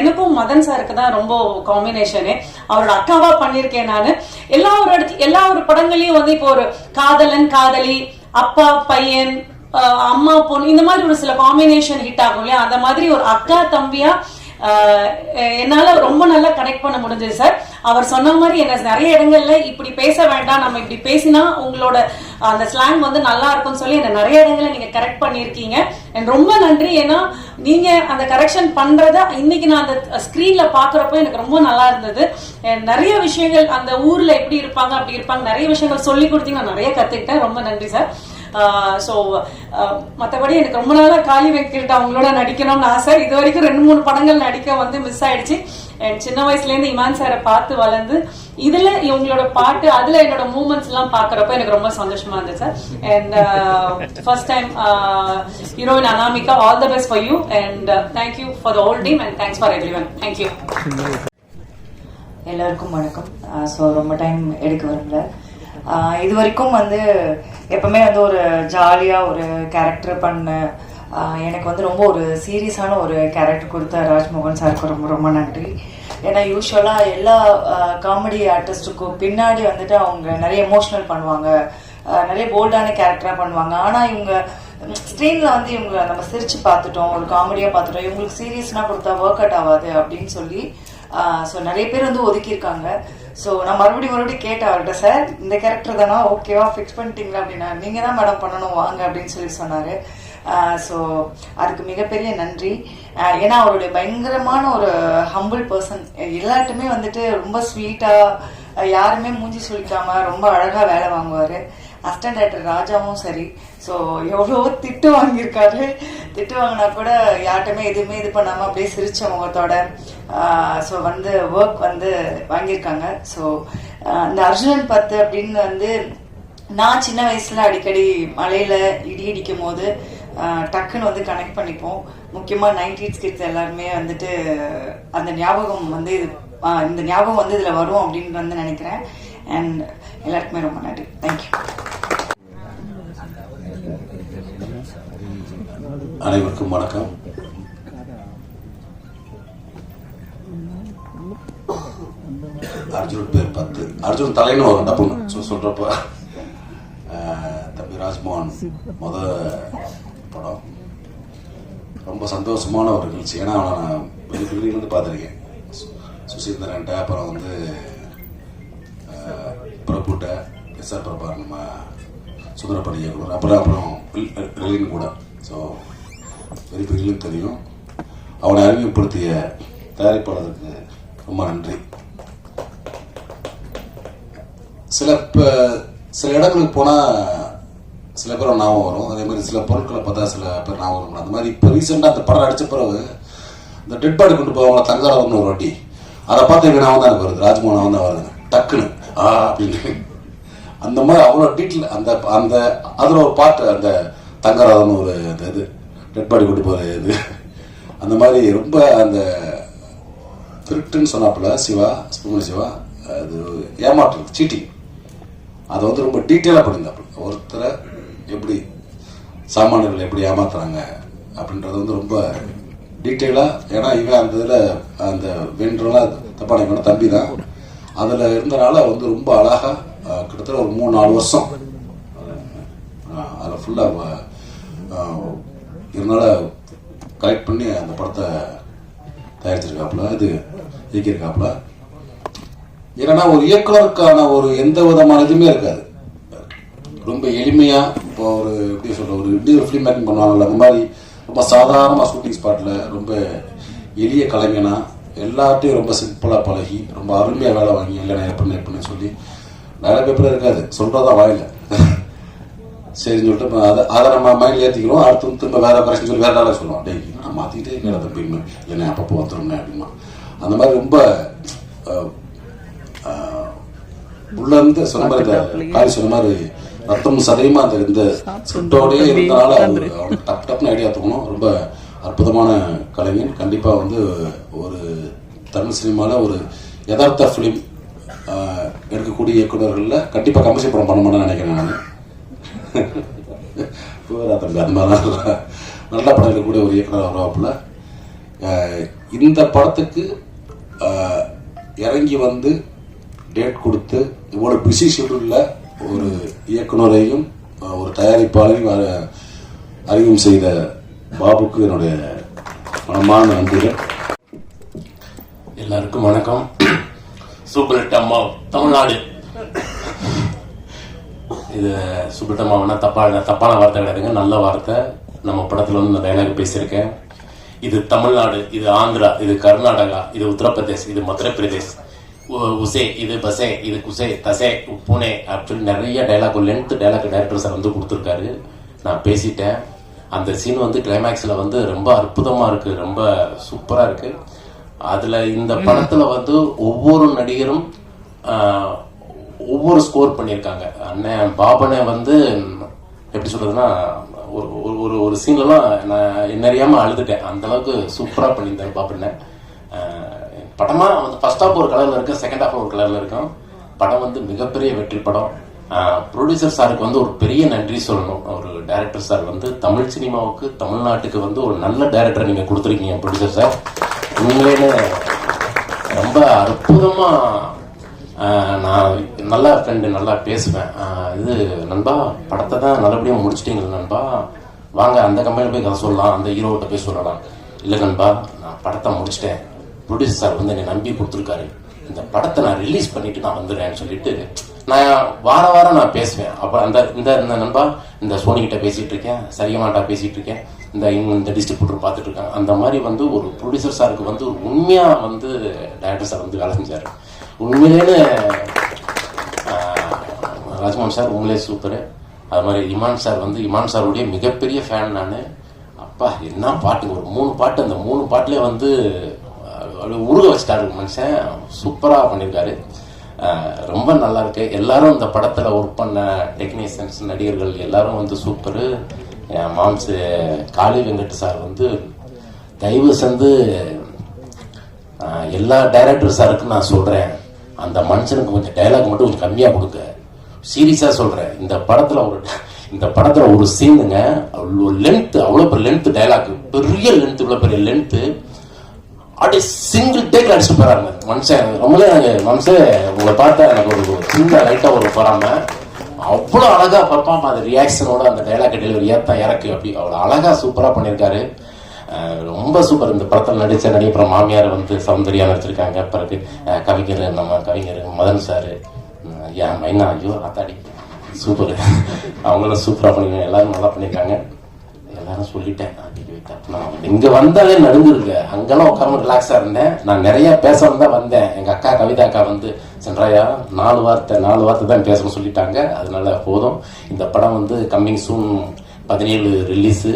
எனக்கும் மதன் சாருக்கு தான் ரொம்ப காம்பினேஷனு. அவரோட அக்காவா பண்ணிருக்கேன் நான். எல்லா ஒரு படங்களையும் வந்து இப்போ ஒரு காதலன் காதலி, அப்பா பையன், அம்மா பொண்ணு, இந்த மாதிரி ஒரு சில காம்பினேஷன் ஹிட் ஆகும் இல்லையா, அந்த மாதிரி ஒரு அக்கா தம்பியா என்னால ரொம்ப நல்லா கனெக்ட் பண்ண முடிஞ்சது சார். அவர் சொன்ன மாதிரி என்ன நிறைய இடங்கள்ல இப்படி பேச வேண்டாம், நம்ம இப்படி பேசினா உங்களோட அந்த ஸ்லாங் வந்து நல்லா இருக்கும்னு சொல்லி என்ன நிறைய இடங்கள்ல நீங்க கரெக்ட் பண்ணிருக்கீங்க. ரொம்ப நன்றி. ஏன்னா நீங்க அந்த கரெக்ஷன் பண்றத இன்னைக்கு நான் அந்த ஸ்கிரீன்ல பாக்குறப்ப எனக்கு ரொம்ப நல்லா இருந்தது. நிறைய விஷயங்கள் அந்த ஊர்ல எப்படி இருப்பாங்க அப்படி இருப்பாங்க நிறைய விஷயங்கள் சொல்லி கொடுத்தீங்க, நான் நிறைய கத்துக்கிட்டேன். ரொம்ப நன்றி சார். ஸோ மற்றபடி எனக்கு ரொம்ப நாளா காளி வெங்கட் அவங்களோட நடிக்கணும்னு ஆசை. இது வரைக்கும் 2-3 படங்கள் நடிக்க வந்து மிஸ் ஆயிடுச்சு. அண்ட் சின்ன வயசுலேருந்து இமான் சாரை பார்த்து வளர்ந்து இதுல இவங்களோட பாட்டு அதுல என்னோட மூமெண்ட்ஸ் எல்லாம் பாக்குறப்ப எனக்கு ரொம்ப சந்தோஷமா இருந்துச்சு sir. And first time heroine Anamika, all the best for you and thank you for the whole team and thanks for everyone. Thank you. எல்லாருக்கும் வணக்கம். ஸோ ரொம்ப டைம் எடுக்க வரல. இது வரைக்கும் வந்து எப்பவுமே வந்து ஒரு ஜாலியாக ஒரு கேரக்டர் பண்ண எனக்கு வந்து ரொம்ப ஒரு சீரியஸான ஒரு கேரக்டர் கொடுத்த ராஜ்மோகன் சாருக்கு ரொம்ப ரொம்ப நன்றி. ஏன்னா யூஸ்வலாக எல்லா காமெடி ஆர்டிஸ்ட்டுக்கும் பின்னாடி வந்துட்டு அவங்க நிறைய எமோஷ்னல் பண்ணுவாங்க, நிறைய போல்டான கேரக்டராக பண்ணுவாங்க. ஆனால் இவங்க ஸ்க்ரீனில் வந்து இவங்க நம்ம சிரிச்சு பார்த்துட்டோம், ஒரு காமெடியாக பார்த்துட்டோம், இவங்களுக்கு சீரியஸ்னால் கொடுத்தா ஒர்க் அவுட் ஆகாது அப்படின்னு சொல்லி ஸோ நிறைய பேர் வந்து ஒதுக்கியிருக்காங்க. ஸோ நான் மறுபடியும் கேட்டேன் அவர்கிட்ட, சார் இந்த கேரக்டர் தானா, ஓகேவா ஃபிக்ஸ் பண்ணிட்டீங்களா அப்படின்னா, நீங்கள் தான் மேடம் பண்ணணும் வாங்க அப்படின்னு சொல்லி சொன்னார். ஸோ அதுக்கு மிகப்பெரிய நன்றி. ஏன்னா அவருடைய பயங்கரமான ஒரு ஹம்பிள் பர்சன், எல்லார்ட்டுமே வந்துட்டு ரொம்ப ஸ்வீட்டாக, யாருமே மூஞ்சி சுளிக்காம ரொம்ப அழகாக வேலை வாங்குவார். அசிஸ்டன்ட் டைரக்டர் ராஜாவும் சரி. ஸோ எவ்வளோ திட்டு வாங்கியிருக்காரு, திட்டு வாங்கினா கூட யார்ட்டுமே எதுவுமே இது பண்ணாமல் அப்படியே சிரிச்ச முகத்தோட ஸோ வந்து ஒர்க் வந்து வாங்கியிருக்காங்க. ஸோ இந்த அர்ஜுனன் 10 அப்படின்னு வந்து நான் சின்ன வயசுல அடிக்கடி மலையில இடி இடிக்கும் போது டக்குன்னு வந்து கனெக்ட் பண்ணிப்போம். முக்கியமாக 90s கிட்ஸ் எல்லாருமே வந்துட்டு அந்த ஞாபகம் வந்து இந்த ஞாபகம் வந்து இதில் வரும் அப்படின்னு வந்து நினைக்கிறேன். அண்ட் எல்லாருக்குமே ரொம்ப நன்றி. தேங்க்யூ. அனைவருக்கும் வணக்கம். அர்ஜுன் பேர் 10, அர்ஜுன் தலைன்னு வரும் டப்புன்னு சொல்றப்ப தம்பி ராஜ்மோகன் முத படம் ரொம்ப சந்தோஷமான ஒரு நிகழ்ச்சி. ஏன்னா அவனை நான் வெளியிலிருந்து பார்த்துருக்கேன், சுசீந்திரன்ட்ட, அப்புறம் வந்து பிரபுட்ட, எஸ்ஆர் பிரபா, நம்ம சுந்தரப்படி இயக்குனர், அப்புறம் ரெலின் கூட. ஸோ பெரிய பெரியலும் தெரியும். அவனை அறிமுகப்படுத்திய தயாரிப்பாளருக்கு ரொம்ப நன்றி. சில இடங்களுக்கு போனால் சில பேர் ஞாபகம் வரும், அதே மாதிரி சில பொருட்களை பார்த்தா சில பேர் ஞாபகம் வரும். அந்த மாதிரி இப்போ ரீசெண்டாக அந்த படம் அடித்த பிறகு இந்த டெட் பாடி கொண்டு போவாங்களா தங்கராவன்னு ஒரு வாட்டி, அதை பார்த்து எங்கள் ஞாபகம் தான் எனக்கு வருது, ராஜ்மோகன் தான் வருதுங்க டக்குன்னு அப்படின்னு. அந்த மாதிரி அவ்வளோ டீட்டெயில் அந்த அந்த அதில் ஒரு பாட்டு, அந்த தங்கராவன்னு ஒரு இது டெட் பாடி கொண்டு போகிற இது, அந்த மாதிரி ரொம்ப அந்த திருட்டுன்னு சொன்னாப்புல சிவா, சுப்பிரமணிய சிவா, அது ஏமாற்று சீட்டிங், அதை வந்து ரொம்ப டீட்டெயிலாக பண்ணியிருந்தாப்புல. ஒருத்தரை எப்படி சாமானியர்கள் எப்படி ஏமாத்துறாங்க அப்படின்றது வந்து ரொம்ப டீட்டெயிலாக. ஏன்னா இவன் அந்த இதில் அந்த வென்றெல்லாம் தப்பான இவன தம்பி தான், அதில் இருந்தனால வந்து ரொம்ப அழகாக கிட்டத்தட்ட ஒரு 3-4 வருஷம் அதில் ஃபுல்லாக இதனால கலெக்ட் பண்ணி அந்த படத்தை தயாரிச்சிருக்காப்புல, இது இயக்கியிருக்காப்புல. ஏன்னா ஒரு இயக்குனருக்கான ஒரு எந்த விதமான இதுவுமே இருக்காது, ரொம்ப எளிமையாக. இப்போ ஒரு எப்படி சொல்ற, ஒரு இண்டிவிஜுவல் ஃபிலிம் மேக்கிங் பண்ணுவாங்கல்ல, அந்த மாதிரி ரொம்ப சாதாரணமாக ஷூட்டிங் ஸ்பாட்டில் ரொம்ப எளிய கலைஞனா எல்லார்ட்டையும் ரொம்ப சிம்பிளாக பழகி ரொம்ப அருமையாக வேலை வாங்கி இல்லை எப்படின்னு சொல்லி வேலை பேப்பர் இருக்காது, சொல்கிறதா வாயில சரின்னு சொல்லிட்டு அதை நம்ம மைண்டில் ஏற்றிக்கிறோம். அடுத்து திரும்ப வேற கரெக்ஷன் சொல்லி வேற வேலை சொல்லுவோம், டே நான் மாற்றிக்கிட்டே இருக்கேன் தம்பின்னு, இல்லைண்ணே அப்பப்போ வந்துடும்னே அப்படின்னா. அந்த மாதிரி ரொம்ப உள்ள இருந்து சொன்ன மாதிரி காரி சொன்ன மாதிரி ரத்தம் சதையுமா அந்த இந்த ஸ்கிரிப்டோடயே இருந்தனால அவனுக்கு டப்புன்னு ஐடியா தோணும். ரொம்ப அற்புதமான கலைஞன். கண்டிப்பாக வந்து ஒரு தமிழ் சினிமாவில் ஒரு யதார்த்த ஃபிலிம் எடுக்கக்கூடிய இயக்குநர்களில் கண்டிப்பாக கமர்ஷியல் படம் பண்ண மாட்டேன்னு நினைக்கிறேன் நான். தம்பி அந்த மாதிரி நல்ல படம் இருக்கக்கூடிய ஒரு இயக்குனர் வருவாப்புல. இந்த படத்துக்கு இறங்கி வந்து டேட் கொடுத்து இவ்வளோ பிஸி ஷெட்யூலில் ஒரு இயக்குனரையும் ஒரு தயாரிப்பாளையும் அறிமுகம் செய்த பாபுக்கு என்னுடைய மனமான நன்றிகள். எல்லாருக்கும் வணக்கம். சூப்பர் ஹிட் அம்மா தமிழ்நாடு. இது சூப்பர் ஹிட் அம்மாவனா தப்பான வார்த்தை கிடையாதுங்க, நல்ல வார்த்தை. நம்ம படத்தில் வந்து நான் டைலாக் பேசியிருக்கேன். இது தமிழ்நாடு, இது ஆந்திரா, இது கர்நாடகா, இது உத்தரப்பிரதேஷ், இது மத்திய பிரதேஷ், உசே, இது பசே, இது குசே, தசே, புனே அப்படின்னு நிறைய dialogue, length dialogue director sir வந்து கொடுத்துருக்காரு. நான் பேசிட்டேன். அந்த சீன் வந்து கிளைமேக்ஸில் வந்து ரொம்ப அற்புதமாக இருக்குது, ரொம்ப சூப்பராக இருக்குது. அதுல இந்த படத்துல வந்து ஒவ்வொரு நடிகரும் ஒவ்வொரு ஸ்கோர் பண்ணியிருக்காங்க. அண்ணன் பாபனை வந்து எப்படி சொல்றதுன்னா ஒரு சீன்லாம் நான் என்னறியாம அழுதுட்டேன். அந்த அளவுக்கு சூப்பரா பண்ணியிருந்தாரு பாபனை. படமா வந்து ஃபர்ஸ்ட் ஹாஃப் ஒரு கலர்ல இருக்கு, செகண்ட் ஹாஃப் ஒரு கலர்ல இருக்கும். படம் வந்து மிகப்பெரிய வெற்றி படம். ப்ரொடியூசர் சாருக்கு வந்து ஒரு பெரிய நன்றி சொல்லணும். ஒரு டைரக்டர் சார் வந்து தமிழ் சினிமாவுக்கு, தமிழ்நாட்டுக்கு வந்து ஒரு நல்ல டைரக்டர் நீங்க கொடுத்துருக்கீங்க ப்ரொடியூசர் சார். உண்மையிலே ரொம்ப அற்புதமா. நான் நல்லா ஃப்ரெண்டு, நல்லா பேசுவேன். இது நண்பா படத்தை தான் நல்லபடியாக முடிச்சிட்டீங்களா நண்பா, வாங்க அந்த கம்பெனியில் போய் கதை சொல்லலாம், அந்த ஹீரோகிட்ட போய் சொல்லலாம். இல்லை நண்பா நான் படத்தை முடிச்சிட்டேன், ப்ரொடியூசர் சார் வந்து என்னை நம்பி கொடுத்துருக்காரு, இந்த படத்தை நான் ரிலீஸ் பண்ணிட்டு நான் வந்துடுறேன்னு சொல்லிட்டு நான் வாரம் நான் பேசுவேன். அப்போ இந்த நண்பா இந்த சோனிகிட்ட பேசிட்டு இருக்கேன், சரியமாட்டா பேசிட்டு இருக்கேன், இந்த டிஸ்ட்ரிபியூட்டர் பார்த்துட்டு இருக்காங்க. அந்த மாதிரி வந்து ஒரு ப்ரொடியூசர் சாருக்கு வந்து உண்மையா வந்து டைரக்டர் சார் வந்து வேலை செஞ்சாரு. உண்மையிலேன்னு ராஜ்மோகன் சார் உண்மையிலே சூப்பரு. அது மாதிரி இமான் சார் வந்து இமான் சாருடைய மிகப்பெரிய ஃபேன் நான். அப்பா என்ன பாட்டு, ஒரு 3 பாட்டு, அந்த 3 பாட்டுலேயே வந்து உருக வச்சிட்டாரு மனுஷன். சூப்பராக பண்ணியிருக்காரு, ரொம்ப நல்லா இருக்கு. எல்லாரும் இந்த படத்தில் ஒர்க் பண்ண டெக்னீஷியன்ஸ், நடிகர்கள் எல்லாரும் வந்து சூப்பரு. என் மாம்சு காளி வெங்கட் சார் வந்து தயவு செஞ்சு எல்லா டைரக்டர் சாருக்கும் நான் சொல்றேன், அந்த மனுஷனுக்கு கொஞ்சம் டைலாக் மட்டும் கொஞ்சம் கம்மியாக கொடுக்க. சீரியஸா சொல்றேன். இந்த படத்துல ஒரு சீனுங்க, அவ்வளோ லென்த், அவ்வளோ பெரிய லென்த் டைலாக், பெரிய லென்த், இவ்வளோ பெரிய லென்த், அப்படியே சிங்கிள் டேக்ல அடிச்சுட்டு போறாங்க மனுஷன். ரொம்பவே மனுஷன் உங்களை பார்த்தா எனக்கு ஒரு சின்ன லைட்டா ஒரு போறாம, அவ்வளோ அழகா பார்ப்பாம அந்த ரியாக்ஷனோட அந்த டைலாக் டெலிவரி ஏத்தா இறக்கு அப்படி அவ்வளோ அழகா சூப்பரா பண்ணியிருக்காரு. ரொம்ப சூப்பர். இந்த படத்தில் நடிச்ச நடிகர் மாமியார் வந்து சௌந்தர்யா நடிச்சிருக்காங்க. பிறகு கவிஞர் மதன் சாரு, ஏன் மைனா, ஐயோ ஆத்தாடி சூப்பர், அவங்களும் சூப்பரா பண்ணிருக்காங்க. எல்லாரும் நல்லா பண்ணியிருக்காங்க. எல்லாரும் சொல்லிட்டேன். நான் இங்க வந்தாலே நடுங்குருக்கு, அங்கெல்லாம் உட்கார்ந்து ரிலாக்ஸா இருந்தேன். நான் நிறைய பேசணும் தான் வந்தேன். எங்க அக்கா கவிதா அக்கா வந்து சென்றாயா 4 வார்த்தை தான் பேசணும்னு சொல்லிட்டாங்க. அதனால போதும். இந்த படம் வந்து கம்மிங் சூன் 17 ரிலீஸு.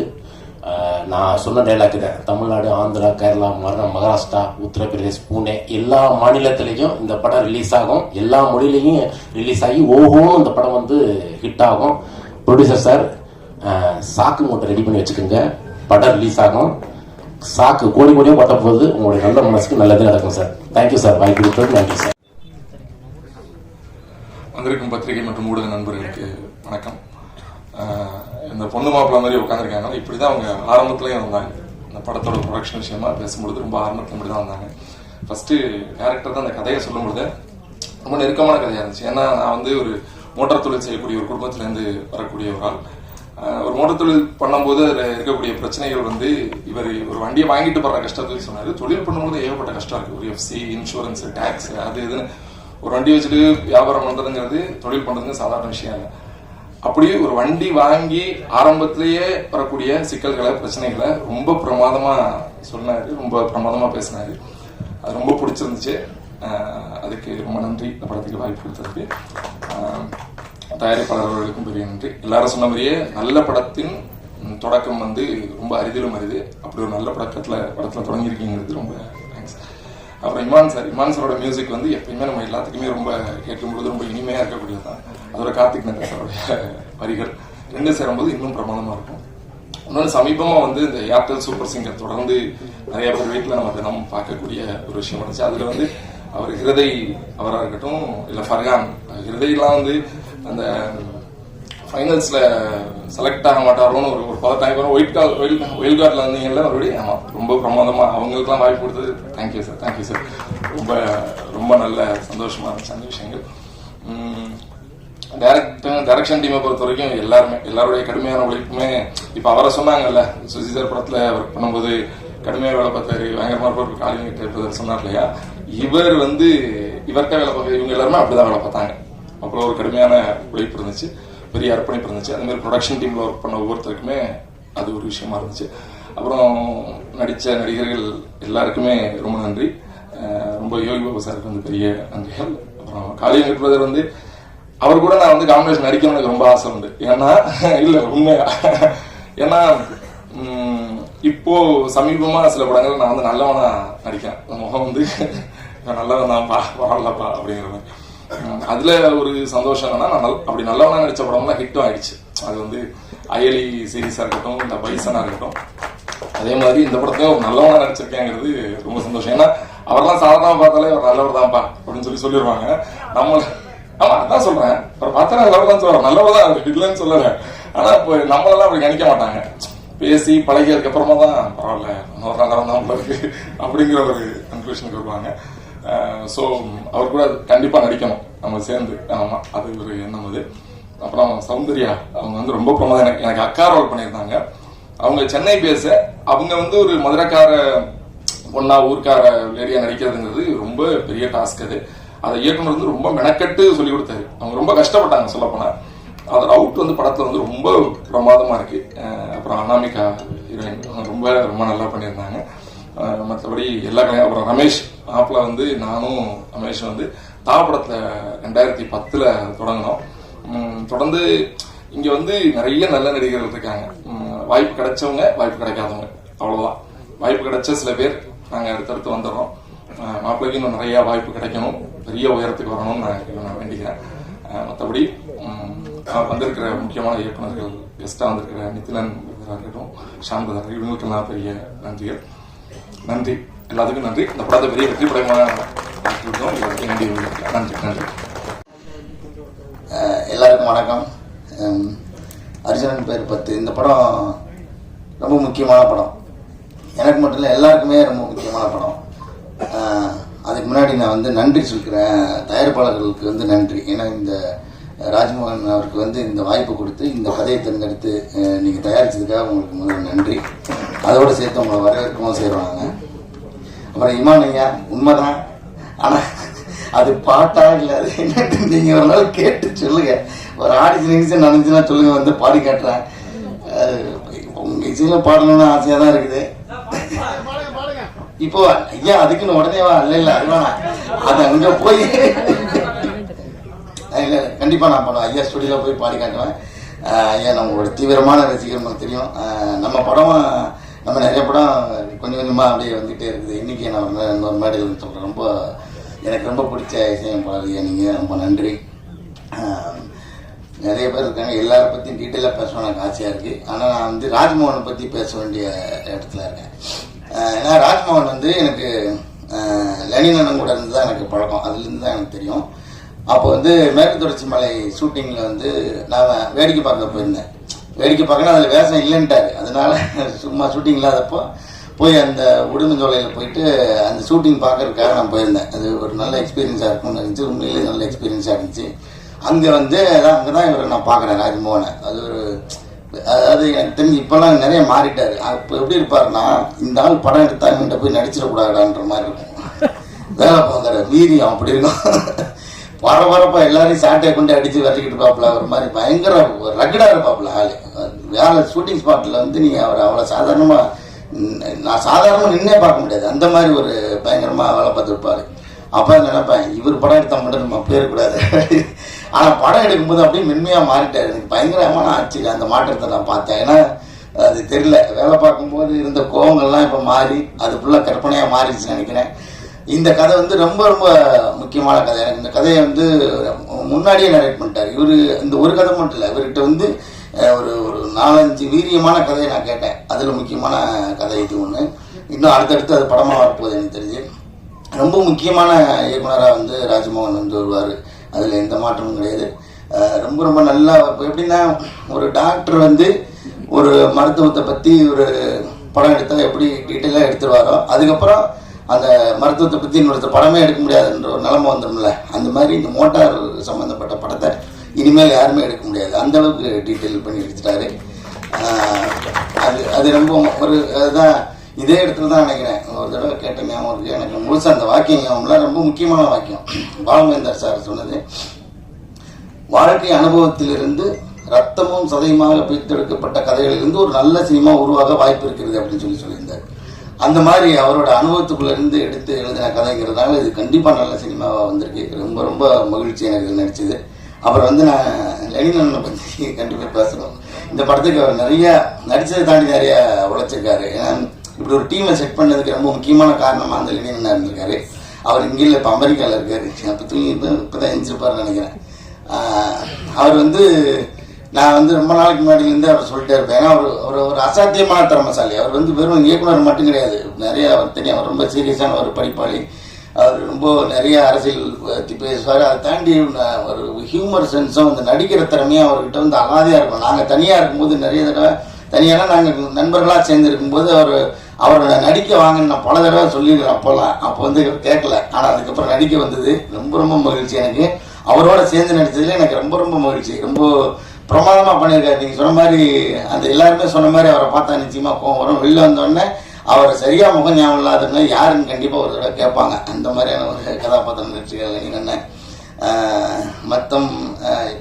நான் சொன்ன டைலாக் தான், தமிழ்நாடு, ஆந்திரா, கேரளா, மகாராஷ்டிரா, உத்தரப்பிரதேஷ், பூனே எல்லா மாநிலத்திலையும் இந்த படம் ரிலீஸ் ஆகும். எல்லா மொழியிலையும் ரிலீஸ் ஆகி ஓஹோன்னு இந்த படம் வந்து ஹிட் ஆகும். ப்ரொடியூசர் சார் சாக்கு மூட்டை ரெடி பண்ணி வச்சுக்கோங்க, படம் ரிலீஸ் ஆகும். சாக்கு கோடியாக கொட்ட போகுது. உங்களுடைய நல்ல மனசுக்கு நல்லது நடக்கும் சார். தேங்க்யூ சார், வாய்ப்பு கொடுத்தது நன்றி சார். வந்திருக்கும் பத்திரிகை மற்றும் ஊடக நண்பர்களுக்கு வணக்கம். இந்த பொண்ணு மாப்பிள்ள மாதிரி உட்காந்துருக்காங்க. இப்படிதான் அவங்க ஆரம்பத்துலயும் வந்தாங்க. இந்த படத்தோட ப்ரொடக்ஷன் விஷயமா பேசும்பொழுது ரொம்ப ஆரம்பத்துல இப்படிதான் வந்தாங்க. ஃபர்ஸ்ட் டேரக்டர் தான் அந்த கதையை சொல்லும்பொழுது ரொம்ப நெருக்கமான கதையா இருந்துச்சு. ஏன்னா நான் வந்து ஒரு மோட்டார் தொழில் செய்யக்கூடிய ஒரு குடும்பத்திலேருந்து வரக்கூடிய ஒரு ஆள். ஒரு மோட்டார் தொழில் பண்ணும்போது அதில் இருக்கக்கூடிய பிரச்சனைகள் வந்து இவர் ஒரு வண்டியை வாங்கிட்டு போடுற கஷ்டத்துக்கு சொன்னார். தொழில் பண்ணும்போது ஏகப்பட்ட கஷ்டம் இருக்கு. ஒரு எஃப்சி, இன்சூரன்ஸ், டேக்ஸ், அது இதுன்னு ஒரு வண்டி வச்சுட்டு வியாபாரம் பண்றதுங்கிறது தொழில் பண்றதுங்க சாதாரண விஷயம் இல்லை. அப்படி ஒரு வண்டி வாங்கி ஆரம்பத்திலேயே வரக்கூடிய சிக்கல்களை, பிரச்சனைகளை ரொம்ப பிரமாதமா சொன்னாரு, ரொம்ப பிரமாதமா பேசினாரு. அது ரொம்ப பிடிச்சிருந்துச்சு. அதுக்கு ரொம்ப நன்றி. இந்த படத்துக்கு வாய்ப்பு கொடுத்ததுக்கு தயாரிப்பாளர்களுக்கும் பெரிய நன்றி. எல்லாரும் சொன்ன மாதிரியே நல்ல படத்தின் தொடக்கம் வந்து ரொம்ப அரிதிலும் அரிது. அப்படி ஒரு நல்ல படத்துல தொடங்கியிருக்கீங்கிறது ரொம்ப தேங்க்ஸ். அப்புறம் இமான் சாரோட மியூசிக் வந்து எப்பயுமே நம்ம எல்லாத்துக்குமே ரொம்ப கேட்கும்போது ரொம்ப இனிமையா இருக்கக்கூடியதுதான். அதோட கார்த்திக் நகர் சாரோடைய வரிகள் 2 சேரும்போது இன்னும் பிரமாதமா இருக்கும். இன்னொன்று சமீபமா வந்து இந்த ஏர்டெல் சூப்பர் சிங்கர் தொடர்ந்து நிறைய பேர் வீட்டில் நம்ம தினம் பார்க்கக்கூடிய ஒரு விஷயம் இருந்துச்சு. அதுல வந்து அவர் ஹிருதை அவராக இருக்கட்டும், இல்லை ஃபர்கான் ஹிருதையெல்லாம் வந்து அந்த ஃபைனல்ஸ்ல செலக்ட் ஆக மாட்டாரோன்னு ஒரு பதட்டாங்க. ஒயில் கார்டில் வந்தீங்கல்ல மறுபடியும். ஆமாம், ரொம்ப பிரமாதமா அவங்களுக்குலாம் வாய்ப்பு கொடுத்தது. Thank you sir, thank you sir. ரொம்ப ரொம்ப நல்ல சந்தோஷமா இருந்துச்சு அந்த விஷயங்கள். டைரக்ஷன் டீமை பொறுத்த வரைக்கும் எல்லாருடைய கடுமையான உழைப்புமே, இப்ப அவரை சொன்னாங்கல்ல, சுஜிதர் படத்துல ஒர்க் பண்ணும்போது கடுமையா வேலை பார்த்தாரு, பயங்கரமா இருப்பார், காலிங் சொன்னார் இல்லையா, இவர் வந்து இவர்கிட்ட வேலை பார்க்க இவங்க எல்லாருமே அப்படிதான் வேலை பார்த்தாங்க. அவ்வளோ ஒரு கடுமையான உழைப்பு இருந்துச்சு, பெரிய அர்ப்பணிப்பு இருந்துச்சு. அதே மாதிரி ப்ரொடக்ஷன் டீம்ல ஒர்க் பண்ண ஒவ்வொருத்தருக்குமே அது ஒரு விஷயமா இருந்துச்சு. அப்புறம் நடிச்ச நடிகர்கள் எல்லாருக்குமே ரொம்ப நன்றி. ரொம்ப யோகி பாபு சாருக்கு வந்து பெரிய நன்றிகள். அப்புறம் காளியங்கட் பிரதர் வந்து அவர் கூட நான் வந்து காம்பினேஷன் நடிக்கணும்னு எனக்கு ரொம்ப ஆசை உண்டு. ஏன்னா இல்ல உண்மையா, ஏன்னா இப்போ சமீபமா சில படங்கள் நான் வந்து நல்லவனா நடிக்கிறேன். முகம் வந்து நல்லவன் தான்ப்பா வரலப்பா அப்படிங்கிற மாதிரி. அதுல ஒரு சந்தோஷம் என்னன்னா நான் அப்படி நல்லவனா நடிச்ச படம்லாம் ஹிட்டும் ஆயிடுச்சு. அது வந்து அயலி சீரீஸா இருக்கட்டும், இந்த பைசனா இருக்கட்டும். அதே மாதிரி இந்த படத்தையும் ஒரு நல்லவனா நடிச்சிருக்கேங்கிறது ரொம்ப சந்தோஷம். ஏன்னா அவரெல்லாம் சாதாரணமா பார்த்தாலே ஒரு நல்லவர் தான்ப்பா அப்படின்னு சொல்லிடுவாங்க. நம்ம ஆமா அதான் சொல்றேன், அவர் பார்த்தா நல்லவர் தான் சொல்றாரு, நல்லவர் தான் அவர் இல்லைன்னு சொல்லல. ஆனா இப்போ நம்மளெல்லாம் அப்படி நினைக்க மாட்டாங்க. பேசி பழகியதுக்கு அப்புறமா தான் பரவாயில்ல இன்னொரு நல்லவன் தான் உங்களுக்கு அப்படிங்கிற ஒரு கன்க்ளூஷனுக்கு வருவாங்க. ஸோ அவர் கூட கண்டிப்பா நடிக்கணும் நம்ம சேர்ந்து. ஆமா அது ஒரு எண்ணம். அது அப்புறம் சௌந்தர்யா அவங்க வந்து ரொம்ப பிரமாதம். எனக்கு அக்கா ரோல் பண்ணியிருந்தாங்க. அவங்க சென்னை பேச அவங்க வந்து ஒரு மதுரைக்கார பொண்ணா ஊர்க்கார லேடியா நடிக்கிறதுங்கிறது ரொம்ப பெரிய டாஸ்க். அதை இயக்குனர் வந்து ரொம்ப மெனக்கட்டு சொல்லி கொடுத்தாரு. அவங்க ரொம்ப கஷ்டப்பட்டாங்க சொல்ல போனா. அதோட அவுட் வந்து படத்துல வந்து ரொம்ப பிரமாதமா இருக்கு. அப்புறம் அனாமிகா ஹீரோயின் ரொம்ப ரொம்ப நல்லா பண்ணியிருந்தாங்க. மற்றபடி எல்லா அப்புறம் ரமேஷ் ஆப்ல வந்து நானும் ரமேஷ் வந்து தாவப்படத்துல 2010 தொடங்கினோம். தொடர்ந்து இங்க வந்து நிறைய நல்ல நடிகர்கள் இருக்காங்க. வாய்ப்பு கிடைச்சவங்க, வாய்ப்பு கிடைக்காதவங்க, அவ்வளவுதான். வாய்ப்பு கிடைச்ச சில பேர் நாங்க அடுத்தடுத்து வந்துடுறோம். மாப்பிள்ளைக்கு இன்னும் நிறைய வாய்ப்பு கிடைக்கணும், பெரிய உயரத்துக்கு வரணும்னு நான் வேண்டிக்கிறேன். மற்றபடி வந்திருக்கிற முக்கியமான இயக்குநர்கள், கெஸ்டா வந்திருக்கிற நிதிலன் இருக்கட்டும், சாந்ததர், இவங்களுக்கெல்லாம் பெரிய நன்றிகள். நன்றி, எல்லாத்துக்கும் நன்றி. இந்த படத்தை பெரிய வெற்றி படமாக நன்றி நன்றி. எல்லாருக்கும் வணக்கம். அர்ஜுனன் பேர் 10 இந்த படம் ரொம்ப முக்கியமான படம். எனக்கு மட்டும் இல்லை, எல்லாருக்குமே ரொம்ப முக்கியமான படம். அதுக்கு முன்னாடி நான் வந்து நன்றி சொல்கிறேன் தயாரிப்பாளர்களுக்கு வந்து நன்றி. ஏன்னா இந்த ராஜ்மோகன் அவருக்கு வந்து இந்த வாய்ப்பு கொடுத்து இந்த கதையை தேர்ந்தெடுத்து நீங்கள் தயாரித்ததுக்காக உங்களுக்கு முதல்ல நன்றி. அதோடு சேர்த்து உங்களை வரவேற்கவும் செய்கிறாங்க. அப்புறம் இமான் ஐயா உண்மைதான், ஆனால் அது பாட்டா இல்லை அது என்னன்னு நீங்கள் ஒரு நாள் கேட்டு சொல்லுங்க. ஒரு ஆடிஷன் நினைச்சுன்னா சொல்லுங்க, வந்து பாடி காட்டுறேன். உங்கள் இசையில் பாடணும்னு ஆசையாக தான் இருக்குது. இப்போ ஐயா அதுக்குன்னு உடனேவா இல்லை அதுவேணா, அது அங்கே போய் இல்லை கண்டிப்பாக நான் பண்ணுவேன். ஐயா ஸ்டுடியோவில் போய் பாடி காட்டுவேன். ஐயா நம்மளோட தீவிரமான ரசிகர் நமக்கு தெரியும். நம்ம படம் நம்ம நிறைய படம் கொஞ்சம் கொஞ்சமாக அப்படியே வந்துகிட்டே இருக்குது. இன்றைக்கி நான் இன்னொரு மேடையில் சொல்கிறேன். ரொம்ப எனக்கு ரொம்ப பிடிச்ச இசையமைப்பாளர் நீங்கள், ரொம்ப நன்றி. நிறைய பேர் இருக்காங்க, எல்லாரை பற்றியும் டீட்டெயிலாக பேசணும் எனக்கு ஆசையாக இருக்குது. ஆனால் நான் வந்து ராஜ்மோகனை பற்றி பேச வேண்டிய இடத்துல இருக்கேன். ஏன்னா ராஜ்மோகன் வந்து எனக்கு லெனின் அண்ணன் கூட இருந்து தான் எனக்கு பழக்கம். அதுலேருந்து தான் எனக்கு தெரியும். அப்போ வந்து மேற்கு தொடர்ச்சி மலை ஷூட்டிங்கில் வந்து நான் வேடிக்கை பார்க்க போயிருந்தேன். வேடிக்கை பார்க்கணும், அதில் வேஷம் இல்லைன்ட்டார். அதனால சும்மா ஷூட்டிங் இல்லாதப்போ போய் அந்த உடுமஞ்சோலையில் போயிட்டு அந்த ஷூட்டிங் பார்க்கறதுக்காக நான் போயிருந்தேன். அது ஒரு நல்ல எக்ஸ்பீரியன்ஸாக இருக்கும்னு இருந்துச்சு. உண்மையிலே நல்ல எக்ஸ்பீரியன்ஸாக இருந்துச்சு. அங்கே வந்து அங்கே தான் இவரை நான் பார்க்குறேன், ராஜ்மோகனை. அது ஒரு அதாவது எனக்கு தெரிஞ்சு இப்போல்லாம் நிறைய மாறிட்டார். இப்போ எப்படி இருப்பாருன்னா, இந்த ஆள் படம் எடுத்தா இவன்கிட்ட போய் நடிச்சிடக்கூடாதான்ற மாதிரி இருக்கும். வேலை பார்க்குற வீரியம் அப்படி இருக்கும். பரபரப்பா எல்லாரையும் சாட்டையை கொண்டு அடிச்சு விரட்டிக்கிட்டு இருப்பாப்புல. ஒரு மாதிரி பயங்கர ரகடா இருப்பாப்புல ஆளு. வேலை ஷூட்டிங் ஸ்பாட்ல வந்து நீங்க அவர் அவ்வளோ சாதாரணமா, நான் சாதாரணமா நின்னே பார்க்க முடியாது, அந்த மாதிரி ஒரு பயங்கரமா வேலை பார்த்துருப்பாரு. அப்ப நினைப்பேன், இவர் படம் எடுத்தா மட்டும் நம்ம போயிடக்கூடாது. ஆனா படம் எடுக்கும்போது அப்படியே மென்மையா மாறிட்டாரு. எனக்கு பயங்கரமான ஆச்சரியம் அந்த மாற்றத்தை நான் பார்த்தேன். ஏன்னா அது தெரியல, வேலை பார்க்கும்போது இருந்த கோவங்கள்லாம் இப்ப மாறி அது ஃபுல்லா கற்பனையா மாறிடுச்சுன்னு நினைக்கிறேன். இந்த கதை வந்து ரொம்ப ரொம்ப முக்கியமான கதை. எனக்கு இந்த கதையை வந்து முன்னாடியே நரேட் பண்ணிட்டார் இவர். இந்த ஒரு கதை மட்டும் இல்லை, இவர்கிட்ட வந்து ஒரு 4-5 வீரியமான கதையை நான் கேட்டேன். அதில் முக்கியமான கதை இது ஒன்று. இன்னும் அடுத்தடுத்து அது படமாக வரப்போகுது எனக்கு தெரிஞ்சு. ரொம்ப முக்கியமான இயக்குனராக வந்து ராஜ்மோகன் வந்து வருவார், அதில் எந்த மாற்றமும் கிடையாது. ரொம்ப ரொம்ப நல்லா. இப்போ எப்படின்னா, ஒரு டாக்டர் வந்து ஒரு மருத்துவத்தை பற்றி ஒரு படம் எடுத்தால் எப்படி டீட்டெயிலாக எடுத்துருவாரோ, அதுக்கப்புறம் அந்த மருத்துவத்தை பற்றி இன்னொருத்தர் படமே எடுக்க முடியாதுன்ற ஒரு நிலைமை வந்துடும்ல. அந்த மாதிரி இந்த மோட்டார் சம்மந்தப்பட்ட படத்தை இனிமேல் யாருமே எடுக்க முடியாது, அந்த அளவுக்கு டீட்டெயில் பண்ணி எடுத்துட்டாரு. அது ரொம்ப ஒரு அதுதான் இதே இடத்துல தான் நினைக்கிறேன். ஒரு தடவை கேட்ட ஞாபகம் இருக்கு எனக்கு முழுசாக. அந்த வாக்கியம் ஞாபகம்லாம் ரொம்ப முக்கியமான வாக்கியம். பாலமேந்தர் சார் சொன்னது, வாழ்க்கை அனுபவத்திலிருந்து ரத்தமும் சதையுமாக பிரித்தெடுக்கப்பட்ட கதைகளிலிருந்து ஒரு நல்ல சினிமா உருவாக வாய்ப்பு இருக்கிறது அப்படின்னு சொல்லியிருந்தார். அந்த மாதிரி அவரோட அனுபவத்துக்குள்ள இருந்து எடுத்து எழுதின கதைங்கிறதுனால இது கண்டிப்பாக நல்ல சினிமாவாக வந்திருக்கு. ரொம்ப ரொம்ப மகிழ்ச்சி எனக்கு நடிச்சது. அப்புறம் வந்து நான் லெனின் அண்ணனை பற்றி கண்டிப்பாக பேசணும். இந்த படத்துக்கு அவர் நிறைய நடிச்சதை தாண்டி நிறைய உழைச்சிருக்காரு. ஏன்னா இப்படி ஒரு டீமை செட் பண்ணதுக்கு ரொம்ப முக்கியமான காரணமாக அந்த லெனின் இருந்திருக்காரு. அவர் இங்கே இல்லை, இப்போ அமெரிக்காவில் இருக்காரு. அப்போ இப்போதான் எழுந்திருப்பாருன்னு நினைக்கிறேன். அவர் நான் ரொம்ப நாளைக்கு முன்னாடிலேருந்து அவர் சொல்லிட்டே இருப்பேன். ஏன்னா அவர் ஒரு அசாத்தியமான திறமைசாலி. அவர் வெறும் இயக்குனர் மட்டும் கிடையாது, நிறைய அவர் தெரியும். அவர் ரொம்ப சீரியஸான ஒரு படிப்பாளி. அவர் ரொம்ப நிறைய அரசியல் பற்றி பேசுவார். அதை தாண்டி ஒரு ஹியூமர் சென்ஸும் அந்த நடிக்கிற திறமையும் அவர்கிட்ட அலாதியாக இருக்கும். நாங்கள் தனியாக இருக்கும்போது நிறைய தடவை தனியாக நாங்கள் நண்பர்களாக சேர்ந்து இருக்கும்போது அவரோட நடிக்க வாங்கன்னு நான் பல தடவை சொல்லியிருக்கேன். அப்போ கேட்கல. ஆனால் அதுக்கப்புறம் நடிக்க வந்தது ரொம்ப ரொம்ப மகிழ்ச்சி எனக்கு. அவரோட சேர்ந்து நடித்ததுல எனக்கு ரொம்ப ரொம்ப மகிழ்ச்சி. ரொம்ப பிரமாதமாக பண்ணியிருக்காரு. நீங்கள் சொன்ன மாதிரி அந்த எல்லாருமே சொன்ன மாதிரி அவரை பார்த்தா நிச்சயமாக கோவம் வரும். வெளில வந்தோடனே அவரை சரியாக முகம் ஞாபகம் இல்லாதவங்க யாருன்னு கண்டிப்பாக ஒரு தடவை கேட்பாங்க. அந்த மாதிரியான ஒரு கதாபாத்திரம் நடிச்சிருக்காங்க நீங்கள். மொத்தம்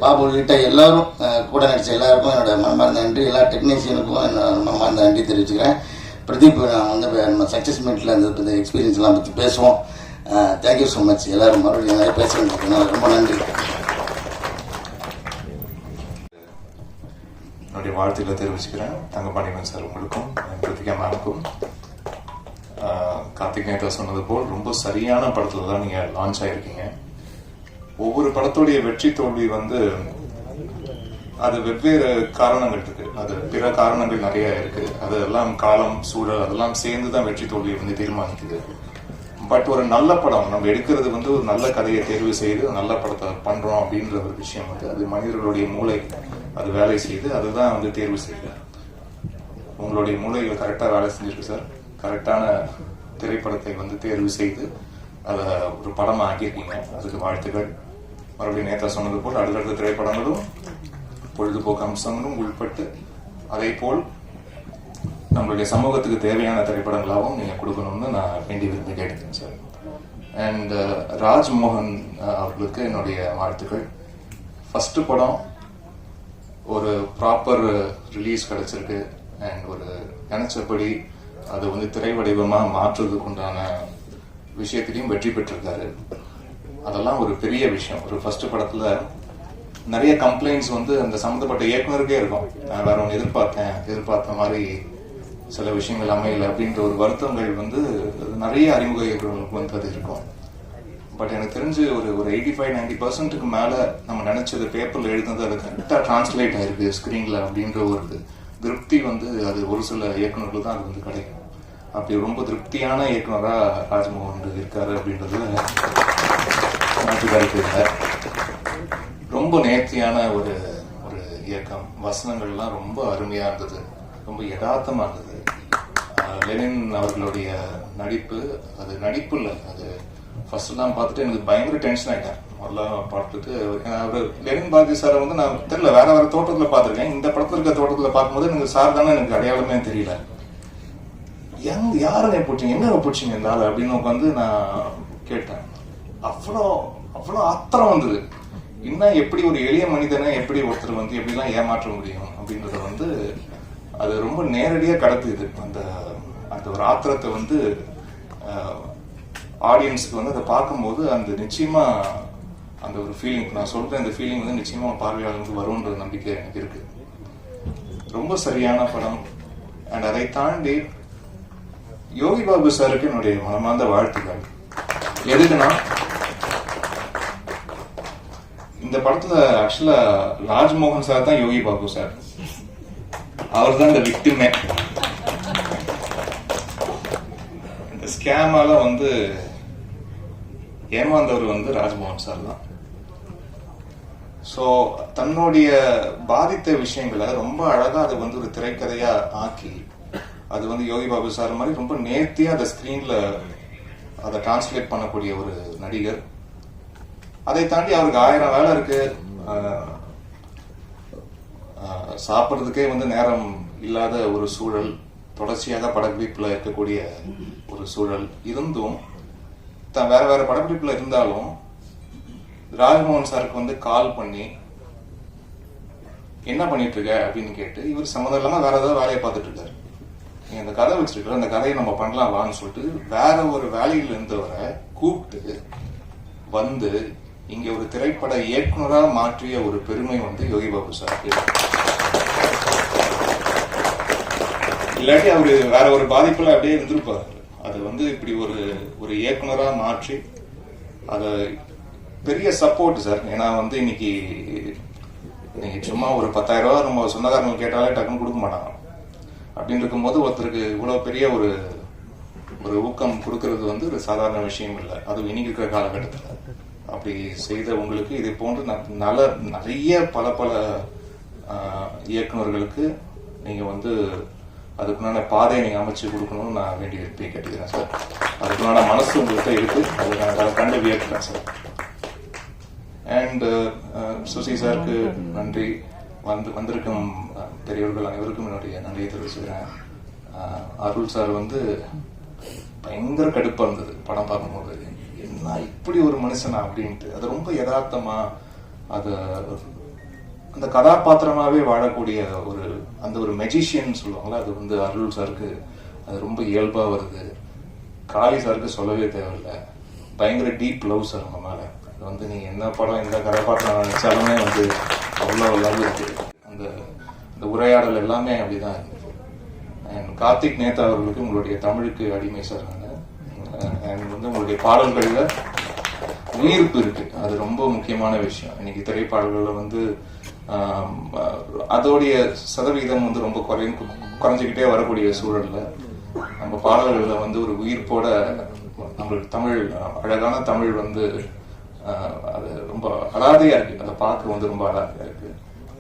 பாபு உள்ளிட்ட எல்லோரும் கூட நடித்த எல்லாருக்கும் என்னோட மனமார்ந்த நன்றி. எல்லா டெக்னீஷியனுக்கும் என்னோட மனமார்ந்த நன்றி தெரிவிச்சுக்கிறேன். பிரதீப், நான் நம்ம சக்ஸஸ் மீட்டில் இந்த எக்ஸ்பீரியன்ஸ்லாம் பற்றி பேசுவோம். Thank you so much. எல்லாரும் மறுபடியும் நிறைய பேச வேண்டியிருக்கேன். ரொம்ப நன்றி. என்னுடைய வாழ்த்துக்களை தெரிவிச்சுக்கிறேன். தங்கபாண்டியன் சார் உங்களுக்கும், கிருத்திகா மேமுக்கும். கார்த்திக் நேதா சொன்னது போல் ரொம்ப சரியான படத்துல தான் நீங்க லான்ச் ஆயிருக்கீங்க. ஒவ்வொரு படத்துடைய வெற்றி தோல்வி அது வெவ்வேறு காரணங்கள் இருக்கு. அது பிற காரணங்கள் நிறைய இருக்கு. அதெல்லாம் காலம், சூழல் அதெல்லாம் சேர்ந்துதான் வெற்றி தோல்வியை தீர்மானிக்குது. பட் ஒரு நல்ல படம் நம்ம எடுக்கிறது ஒரு நல்ல கதையை தேர்வு செய்து நல்ல படத்தை பண்றோம் அப்படின்ற ஒரு விஷயம் அது மனிதர்களுடைய மூளை அது வேலை செய்து அதுதான் தேர்வு செய்யுது. உங்களுடைய மூளைகள் கரெக்டா வேலை செஞ்சிருக்கு சார். கரெக்டான திரைப்படத்தை தேர்வு செய்து அதை ஒரு படமா ஆக்கியிருக்கீங்க. அதுக்கு வாழ்த்துக்கள். மறுபடியும் நேத்தா சொன்னது போல் அடுத்தடுத்த திரைப்படங்களும் பொழுதுபோக்கு அம்சங்களும் உள்பட்டு அதே போல் நம்மளுடைய சமூகத்துக்கு தேவையான திரைப்படங்களாகவும் நீங்க கொடுக்கணும்னு நான் வேண்டி விரும்பி கேட்டுக்கிறேன் சார். அண்ட் ராஜ்மோகன் அவர்களுக்கு என்னுடைய வாழ்த்துக்கள். ஃபர்ஸ்ட் படம் ஒரு ப்ராப்பர் ரிலீஸ் கிடைச்சிருக்கு. அண்ட் ஒரு நினைச்சபடி அது திரை வடிவமா மாற்றுறதுக்கு உண்டான விஷயத்திலையும் வெற்றி பெற்றிருக்காரு. அதெல்லாம் ஒரு பெரிய விஷயம். ஒரு ஃபர்ஸ்ட் படத்துல நிறைய கம்ப்ளைண்ட்ஸ் அந்த சம்மந்தப்பட்ட இயக்குனருக்கே இருக்கும். நான் வேற ஒன்று எதிர்பார்த்த மாதிரி சில விஷயங்கள் அமையல அப்படின்ற ஒரு வருத்தங்கள் நிறைய அறிமுக இயக்குநர்களுக்கு அது இருக்கும். பட் எனக்கு தெரிஞ்சு ஒரு 85-90% மேல நம்ம நினைச்சது பேப்பர்ல எழுதுனது அது கரெக்டா டிரான்ஸ்லேட் ஆயிருக்கு ஸ்கிரீன்ல அப்படின்ற ஒரு திருப்தி அது ஒரு சில இயக்குநர்கள் தான் அது கிடைக்கும். அப்படி ரொம்ப திருப்தியான இயக்குனரா ராஜ்மோகன் இருக்காரு அப்படின்றது ரொம்ப நேர்த்தியான ஒரு இயக்கம். வசனங்கள்லாம் ரொம்ப அருமையா இருந்தது, ரொம்ப யதார்த்தமா இருந்தது. லெனின் அவர்களுடைய நடிப்பு, அது நடிப்பு இல்லை, அது ஃபர்ஸ்ட் எல்லாம் பார்த்துட்டு எனக்கு பயங்கர டென்ஷன் ஆயிட்டேன். முதல்ல பார்த்துட்டு அவரு லெனின் பாரதி சாரை நான் தெரியல வேற தோட்டத்துல பார்த்திருக்கேன். இந்த படத்துல இருக்க தோட்டத்துல பார்க்கும்போது எனக்கு சார் தானே எனக்கு அடையாளமே தெரியல. யாருங்க போட்டீங்க, எங்க போட்டீங்க இந்த ஆள் அப்படின்னு நான் கேட்டேன். அவ்வளோ ஆத்திரம் வந்தது. இன்னும் எப்படி ஒரு எளிய மனிதனை எப்படி ஒருத்தர் எப்படிலாம் ஏமாற்ற முடியும் அப்படின்றத அது ரொம்ப நேரடியா கடத்துது. அந்த ஒரு ஆத்திரத்தை ஆடியன்ஸுக்கு அதை பார்க்கும்போது அந்த நிச்சயமா அந்த ஒரு ஃபீலிங், நான் சொல்றேன், அந்த ஃபீலிங் நிச்சயமா பார்வையாளர்களுக்கு வரும்ன்ற நம்பிக்கை எனக்கு இருக்கு. ரொம்ப சரியான படம். அண்ட் அதை தாண்டி யோகி பாபு சாருக்கு என்னுடைய மனமார்ந்த வாழ்த்துக்கள். எதுக்குன்னா இந்த படத்துல ஆக்சுவலா ராஜ்மோகன் சார் தான் யோகி பாபு சார். அவர் தான் இந்த விக்டிமே. இந்த ஸ்கேமால ஏமாந்தவர் ராஜ்மோகன் சார் தான். சோ தன்னுடைய பாதித்த விஷயங்களை ரொம்ப அழகா அது ஒரு திரைக்கதையா ஆக்கி அது யோகி பாபு சார் மாதிரி ரொம்ப நேர்த்தியா அந்த ஸ்கிரீன்ல அதை டிரான்ஸ்லேட் பண்ணக்கூடிய ஒரு நடிகர். அதை தாண்டி அவருக்கு 1000 வேலை இருக்கு. சாப்பிட்றதுக்கே நேரம் இல்லாத ஒரு சூழல், தொடர்ச்சியாக படப்பிடிப்புல இருக்கக்கூடிய ஒரு சூழல் இருந்தும் வேற வேற படப்பிடிப்புல இருந்தாலும் ராஜ்மோகன் சாருக்கு கால் பண்ணி என்ன பண்ணிட்டு இருக்க அப்படின்னு கேட்டு இவர் சம்மந்தம் இல்லாம வேற ஏதாவது வேலையை பார்த்துட்டு இருக்காரு. நீ அந்த கதை வச்சிருக்கிற, அந்த கதையை நம்ம பண்ணலாம் வான்னு சொல்லிட்டு வேற ஒரு வேலையில இருந்தவரை கூப்பிட்டு இங்க ஒரு திரைப்பட இயக்குனரா மாற்றிய ஒரு பெருமை யோகி பாபு சாருக்கு. இல்லாட்டி அவர் வேற ஒரு பாதிப்புல அப்படியே இருந்திருப்பார். அது வந்து இப்படி ஒரு இயக்குனரா மாற்றி அதை பெரிய சப்போர்ட் சார். ஏன்னா வந்து இன்னைக்கு நீங்க சும்மா ஒரு 10,000 ரூபா நம்ம சொந்தக்காரங்க கேட்டாலே டக்குன்னு கொடுக்க மாட்டாங்க. அப்படின்னு இருக்கும்போது ஒருத்தருக்கு இவ்வளவு பெரிய ஒரு ஊக்கம் கொடுக்கறது வந்து ஒரு சாதாரண விஷயம் இல்லை. அது இன்னைக்கு இருக்கிற காலகட்டத்தில் அப்படி செய்த உங்களுக்கு இது போன்று நிறைய பல இயக்குநர்களுக்கு நீங்க வந்து அதுக்குண்டான பாதையை நீங்க அமைச்சு கொடுக்கணும்னு நான் வேண்டி விருப்பி கேட்டுக்கிறேன் சார். அதுக்குண்டான மனசு உங்கள்கிட்ட இருக்கு, அதை கண்டு வியக்கிறேன் சார். அண்ட் சுசி சாருக்கு நன்றி. வந்திருக்கும் பெரியவர்கள் அனைவருக்கும் என்னுடைய நன்றியை தெரிவிச்சுக்கிறேன். அருள் சார் வந்து பயங்கர கடுப்பா இருந்தது படம் பார்க்கும்போது, என்ன இப்படி ஒரு மனுஷனா அப்படின்ட்டு. அது ரொம்ப யதார்த்தமா அந்த கதாபாத்திரமாவே வாழக்கூடிய அந்த ஒரு மெஜிஷியன் சொல்லுவாங்களா, அது வந்து அருள் சாருக்கு அது ரொம்ப இயல்பா வருது. காளி சாருக்கு சொல்லவே தேவையில்லை, பயங்கர டீப் லவ் சார் அவங்க மேல. அது வந்து நீங்க என்ன படம் எந்த கதாபாத்திரம் நினைச்சாலுமே வந்து அவ்வளவு லவ் இருக்கு. அந்த உரையாடல் எல்லாமே அப்படிதான் இருந்தது. அண்ட் கார்த்திக் நேதா அவர்களுக்கு உங்களுடைய தமிழுக்கு அடிமை சார். அண்ட் வந்து உங்களுடைய பாடல்கள்ல உயிர்ப்பு இருக்கு, அது ரொம்ப முக்கியமான விஷயம். இன்னைக்கு திரைப்பாடல்கள்ல வந்து அதோடைய சதவீதம் வந்து ரொம்ப குறைஞ்சிக்கிட்டே வரக்கூடிய சூழல்ல நம்ம பாடல்கள்ல வந்து ஒரு உயிர்ப்போட நம்மளுக்கு தமிழ், அழகான தமிழ் வந்து அது ரொம்ப அலாதையா இருக்கு. அதை பார்க்க வந்து ரொம்ப அலாதையா இருக்கு.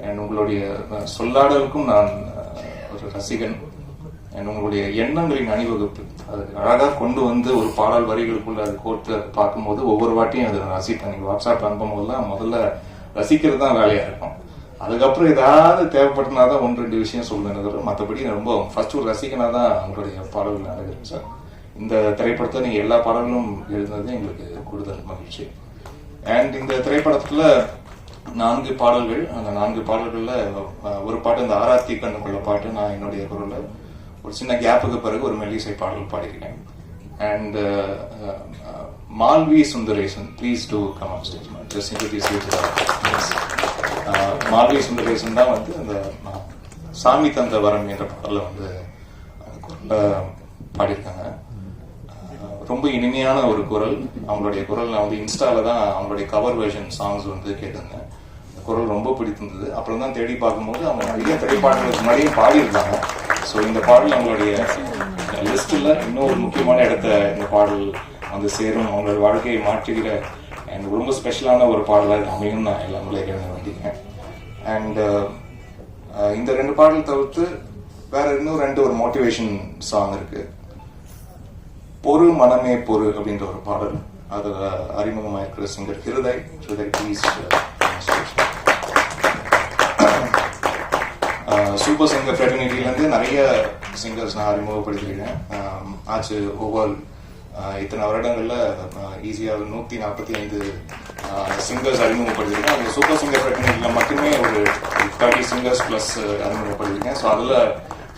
அண்ட் உங்களுடைய சொல்லாடலுக்கும் நான் ஒரு ரசிகன். அண்ட் உங்களுடைய எண்ணங்களின் அணிவகுப்பு அது அழகா கொண்டு வந்து ஒரு பாடல் வரிகளுக்குள்ள அது கோர்த்து பார்க்கும்போது ஒவ்வொரு வாட்டியும் அதை ரசிப்பேன். நீங்க வாட்ஸ்அப் அனுப்பும் போதுலாம் முதல்ல ரசிக்கிறது தான் வேலையா இருக்கும். அதுக்கப்புறம் ஏதாவது தேவைப்பட்டனாதான் 1-2 விஷயம் சொல்லுவேன். மற்றபடி ரொம்ப ஃபர்ஸ்ட் ஒரு ரசிகனா தான் உங்களுடைய பாடல்கள் நடக்குது சார். இந்த திரைப்படத்தை நீங்க எல்லா பாடல்களும் எழுதுனது எங்களுக்கு கூடுதல் மகிழ்ச்சி. அண்ட் இந்த திரைப்படத்துல 4 பாடல்கள், அந்த 4 பாடல்கள்ல ஒரு பாட்டு இந்த ஆராத்தி கண்ணுக்குள்ள பாட்டு நான் என்னுடைய குரல்ல ஒரு சின்ன கேப்புக்கு பிறகு ஒரு மெல்லிசை பாடல் பாடியிருக்கேன். And Malvi Sundaresan, please do come on stage. Just introduce you to Malvi Sundaresan தான் வந்து அந்த சாமி தந்த வரம் என்ற பாடல வந்து பாடியிருக்காங்க. ரொம்ப இனிமையான ஒரு குரல். அவங்களுடைய குரல் நான் வந்து இன்ஸ்டால தான் அவங்களுடைய கவர் வெர்ஷன் சாங்ஸ் வந்து கேட்டிருந்தேன். குரல் ரொம்ப பிடித்திருந்தது. அப்புறம் தான் தேடி பார்க்கும்போது அவங்க நிறைய திரைப்பாடல்களுக்கு முன்னாடியும் பாடியிருந்தாங்க. ஸோ இந்த பாடல் அவங்களுடைய லிஸ்டில் இன்னும் ஒரு முக்கியமான இடத்த இந்த பாடல் வந்து சேரும், அவங்களோட வாழ்க்கையை மாற்றுகிற எனக்கு ரொம்ப ஸ்பெஷலான ஒரு பாடலாக அமையும் நான் எல்லாம் வேண்டிக்கிறேன். அண்ட் இந்த 2 பாடல் தவிர்த்து வேற இன்னும் 2 ஒரு மோட்டிவேஷன் சாங் இருக்கு. பொறு மனமே பொறு அப்படின்ற ஒரு பாடல், அதுல அறிமுகமாக இருக்கிற singer Hriday please. Super singer ஃப்ரெட்டர்னிட்டிலேருந்து நிறைய சிங்கர்ஸ் நான் அறிமுகப்படுத்திருக்கேன். ஆச்சு ஓவரால் இத்தனை வருடங்கள்ல ஈஸியாக 145 சிங்கர்ஸ் அறிமுகப்படுத்திருக்கேன். அந்த சூப்பர் சிங்கர் ஃப்ரெட்டர்னிட்டியில் மட்டுமே ஒரு 30 சிங்கர்ஸ் ப்ளஸ் அறிமுகப்படுத்திருக்கேன். ஸோ அதில்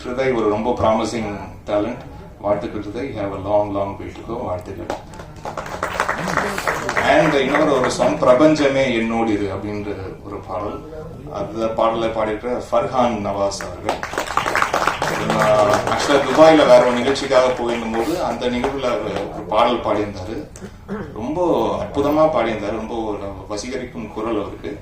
ஹிருதய் ஒரு ரொம்ப ப்ராமிசிங் டேலண்ட். வாழ்த்துக்கள் Hriday, have a long way to go. வாழ்த்துக்கள். அண்ட் இன்னொரு ஒரு சாங் பிரபஞ்சமே என்னோடு இது அப்படின்ற ஒரு பாடல். அந்த பாடலை பாடிட்டு ஃபர்ஹான் நவாஸ் அவர்கள் ஆக்சுவலா துபாயில வேற ஒரு நிகழ்ச்சிக்காக போயிருக்கும் போது அந்த நிகழ்வுல ஒரு பாடல் பாடியிருந்தாரு. ரொம்ப அற்புதமா பாடியிருந்தாரு. ரொம்ப வசீகரிக்கும் குரல் அவருக்கு.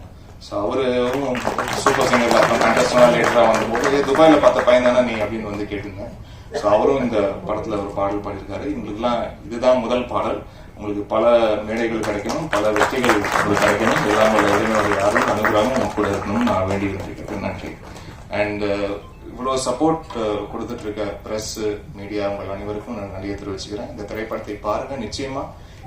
ஸோ அவரும் சூப்பர் சிங்கர் அப்புறம் கண்டஸ்டா லேட்டரா வந்தபோது துபாயில பார்த்த பையன் தானே நீ அப்படின்னு வந்து கேட்டிருந்தேன். ஸோ அவரும் இந்த படத்துல ஒரு பாடல் பாடியிருக்காரு. எங்களுக்குலாம் இதுதான் முதல் பாடல். உங்களுக்கு பல மேடைகள் கிடைக்கணும், பல வெற்றிகள் உங்களுக்கு கிடைக்கணும். எல்லாம் இறைவனுடைய அருள் அனுகிரகம் கூட இருக்கணும்னு நான் வேண்டி இருக்கிறேன். நன்றி. அண்ட் இவ்வளவு சப்போர்ட் கொடுத்துட்டு இருக்க பிரஸ் மீடியா உங்கள் அனைவருக்கும் நான் நன்றியை தெரிவிச்சுக்கிறேன். இந்த திரைப்படத்தை பாருங்க. நிச்சயமா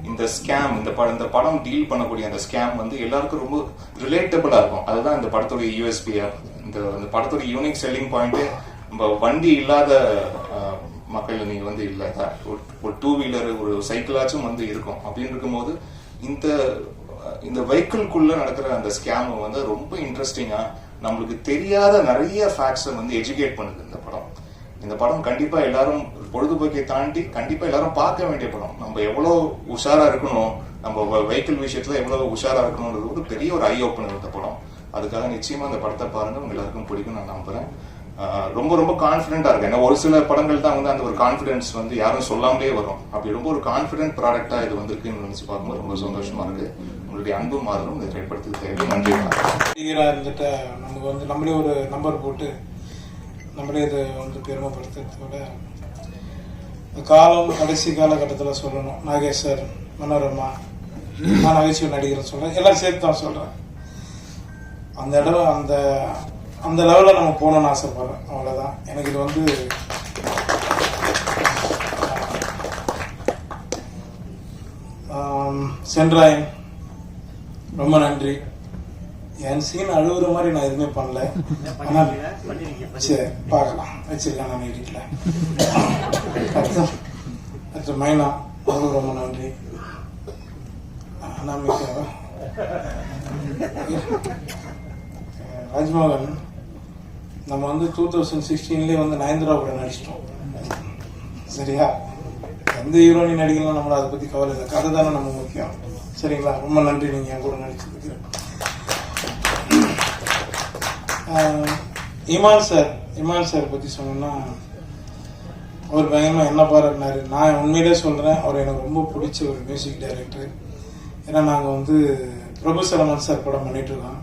இந்த ஸ்கேம், இந்த படம் டீல் பண்ணக்கூடிய அந்த ஸ்கேம் வந்து எல்லாருக்கும் ரொம்ப ரிலேட்டபிளா இருக்கும். அதுதான் இந்த படத்துடைய யூஎஸ்பியா. இந்த படத்துடைய யூனிக் செல்லிங் பாயிண்ட் நம்ம வண்டி இல்லாத மக்கள் நீங்க வந்து இல்ல, ஒரு 2 வீலர் ஒரு சைக்கிளாச்சும் வந்து இருக்கும். அப்படின்னு இருக்கும்போது இந்த வெஹிக்கிள்குள்ள நடக்கிற அந்த ஸ்கேம் வந்து ரொம்ப இன்ட்ரெஸ்டிங்கா நம்மளுக்கு தெரியாத நிறைய ஃபேக்ட்ஸை வந்து எஜுகேட் பண்ணுது இந்த படம். கண்டிப்பா எல்லாரும் பொழுதுபோக்கை தாண்டி கண்டிப்பா எல்லாரும் பார்க்க வேண்டிய படம். நம்ம எவ்வளவு உஷாரா இருக்கணும், நம்ம வெஹிக்கிள் விஷயத்துல எவ்வளவு உஷாரா இருக்கணும்ன்றது ஒரு பெரிய ஒரு ஐ ஓப்பனர் இந்த படம். அதுக்காக நிச்சயமா அந்த படத்தை பாருங்க, உங்க எல்லாருக்கும் பிடிக்கும் நான் நம்புறேன். ரொம்ப ரொம்ப கான்ஃபிடென்ட்டாக இருக்கு. ஏன்னா ஒரு சில படங்கள் தான் வந்து அந்த ஒரு கான்ஃபிடென்ஸ் வந்து யாரும் சொல்லாமலே வரும். அப்படி ரொம்ப ஒரு கான்ஃபிடென்ட் ப்ராடக்டாக இது வந்திருக்குன்னு நினச்சி பார்க்கும்போது ரொம்ப சந்தோஷமா இருக்கு. உங்களுடைய அன்பு மாதம் இந்த திரைப்படத்துக்கு தேவை. நன்றி. இருந்துட்டு நமக்கு வந்து நம்மளே ஒரு நம்பர் போட்டு நம்மளே இதை வந்து பெருமைப்படுத்துறதோட காலம் கடைசி காலகட்டத்தில் சொல்லணும். நாகேஷ் சார், மனோரமா, நான் நகைச்சுவை நடிகர் சொல்கிறேன், எல்லாம் சேர்த்து தான் சொல்கிறேன். அந்த இடம் அந்த லெவலில் நம்ம போகணும்னு ஆசைப்படுறேன். அவ்வளோதான். எனக்கு இது வந்து சென்றாயன் ரொம்ப நன்றி. என் சீன் அழுகுற மாதிரி நான் எதுவுமே பண்ணல. ஆனால் சரி பார்க்கலாம், வச்சிருக்கேன் நான் வீட்டில். அடுத்து மைனா அவங்களுக்கு ரொம்ப நன்றி. அனாமிக்காவா, ராஜ்மோகன், நம்ம வந்து 2016 வந்து நயன்தாரா கூட நடிச்சிட்டோம். சரியா, எந்த ஹீரோயின் நடிக்கலாம், நம்மள அதை பற்றி கவலை இல்லை, கதை தானே நம்ம முக்கியம். சரிங்களா, ரொம்ப நன்றி நீங்கள் என் கூட நடிச்சதுக்கு. இமான் சார் பற்றி சொன்னோன்னா அவர் பயங்கரமாக என்ன பாராட்டினாரு. நான் உண்மையிலே சொல்கிறேன், அவர் எனக்கு ரொம்ப பிடிச்ச ஒரு மியூசிக் டைரக்டர். ஏன்னா நாங்கள் வந்து பிரபு சலமன் சார் படம் பண்ணிகிட்ருக்கோம்.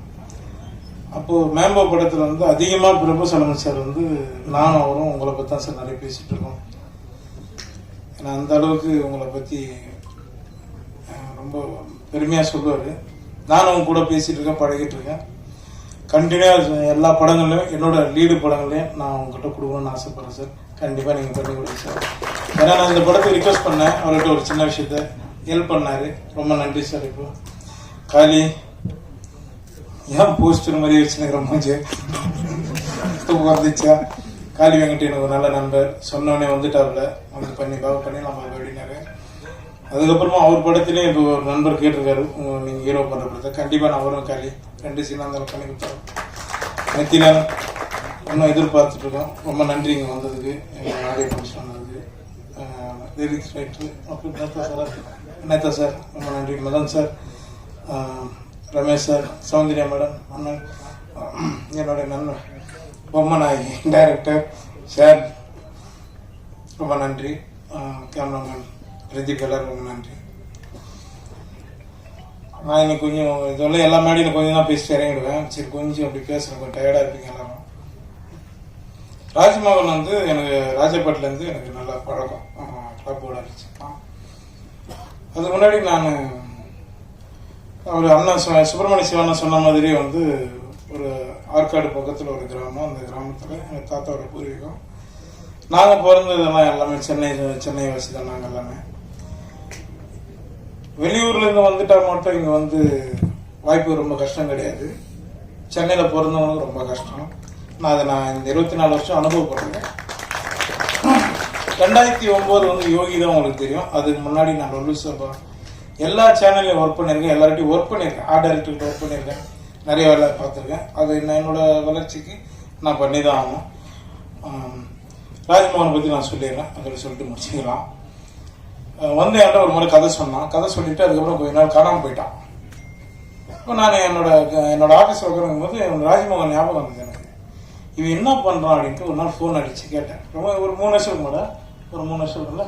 அப்போது மேம்போ படத்தில் வந்து அதிகமாக பிரபு சலமன் சார் வந்து நானும் அவரும் உங்களை பற்றி தான் சார் நிறைய பேசிகிட்டு இருக்கோம். ஏன்னா அந்த அளவுக்கு உங்களை பற்றி ரொம்ப பெருமையாக சொல்லுவார். நானும் அவங்க கூட பேசிகிட்டு இருக்கேன், பழகிட்டு இருக்கேன். கண்டினியூவாக எல்லா படங்கள்லையும் என்னோட லீடு படங்கள்லையும் நான் உங்ககிட்ட கொடுக்கணும்னு ஆசைப்பட்றேன் சார். கண்டிப்பாக நீங்கள் பண்ணி கொடுங்க சார். ஏன்னா நான் இந்த படத்தை ரிக்வெஸ்ட் பண்ணேன், அவர்கிட்ட ஒரு சின்ன விஷயத்த ஹெல்ப் பண்ணார். ரொம்ப நன்றி சார். இப்போ காளி ஏன் போஸ்டர் மாதிரி வச்சுன்னு ரொம்ப வந்துச்சா. காளி வெங்கட் எனக்கு ஒரு நல்ல நண்பர், சொன்னோடனே வந்துட்டாப்புல, வந்து பண்ணி கவர் பண்ணி நம்ம அப்படின்னாரு. அதுக்கப்புறமா அவர் படத்துலேயும் இப்போ ஒரு நண்பர் கேட்டிருக்காரு, நீங்கள் ஹீரோ பண்ணுற படத்தை. கண்டிப்பாக நான் வரும் காளி, 2 சீனாக இருந்தாலும் பண்ணி கொடுத்தாரு. நெத்தினா இன்னும் எதிர்பார்த்துட்ருக்கோம். ரொம்ப நன்றி இங்கே வந்ததுக்கு, எங்கள் நாடே ஃபங்க்ஷன் வந்ததுக்கு. லிரிக்ஸ் ரைட்டர் நேதா சார் ரொம்ப நன்றி. Madan sir, Ramesh sir, Soundarya madam, அண்ணன், என்னோட நண்பர் பொம்மநாயகி டைரக்டர் சார் ரொம்ப நன்றி. கேமராமேன் பிரதீப் எல்லாரும் ரொம்ப நன்றி. நான் இன்னைக்கு கொஞ்சம் இதெல்லாம் எல்லா மேடையும் கொஞ்சம் தான் பேசிட்டு இறங்கிடுவேன். சரி, கொஞ்சம் அப்படி பேசுகிறேன், கொஞ்சம் டயர்டாக இருப்பீங்க எல்லாரும். ராஜ்மோகன் வந்து எனக்கு ராஜபாட்டிலேருந்து எனக்கு நல்லா பழக்கம், கிளப்போட அடிச்சுப்பான். அதுக்கு முன்னாடி நான் அவர் அண்ணன் சுப்பிரமணிய சிவண்ணன் சொன்ன மாதிரி வந்து ஒரு ஆற்காடு பக்கத்தில் ஒரு கிராமம். அந்த கிராமத்தில் எங்கள் தாத்தாவோட பூர்வீகம். நாங்கள் பிறந்ததெல்லாம் எல்லாமே சென்னை வாசி தான். நாங்கள் எல்லாமே வெளியூர்லேருந்து வந்துட்டா மட்டும் இங்கே வந்து வாய்ப்பு ரொம்ப கஷ்டம் கிடையாது. சென்னையில் பிறந்தவங்களுக்கு ரொம்ப கஷ்டம். நான் இந்த 24 வருஷம் அனுபவப்படுறேன். 2009 வந்து யோகி தான் உங்களுக்கு தெரியும். அதுக்கு முன்னாடி நான் லொல்லு எல்லா சேனல்லையும் ஒர்க் பண்ணியிருக்கேன், எல்லார்ட்டையும் ஒர்க் பண்ணியிருக்கேன், ஆர்ட் டைரக்டர்கிட்ட ஒர்க் பண்ணியிருக்கேன், நிறைய வேலை பார்த்துருக்கேன். அது என்னோட வளர்ச்சிக்கு நான் பண்ணி தான் ஆகணும். ராஜ்மோகனை பற்றி நான் சொல்லிடுறேன், அதில் சொல்லிட்டு முடிச்சுக்கலாம். வந்து என்கிட்ட ஒரு முறை கதை சொன்னான். கதை சொல்லிட்டு அதுக்கப்புறம் கொஞ்ச நாள் காணாமல் போயிட்டான். இப்போ நான் என்னோட ஆஃபீஸ் உட்காரும் போது ராஜ்மோகன் ஞாபகம் வந்தது எனக்கு. இவன் என்ன பண்ணுறான் அப்படின்ட்டு ஒரு நாள் ஃபோன் அடித்து கேட்டேன். ரொம்ப ஒரு 3 வருஷம் கூட, ஒரு 3 வருஷம் இல்லை,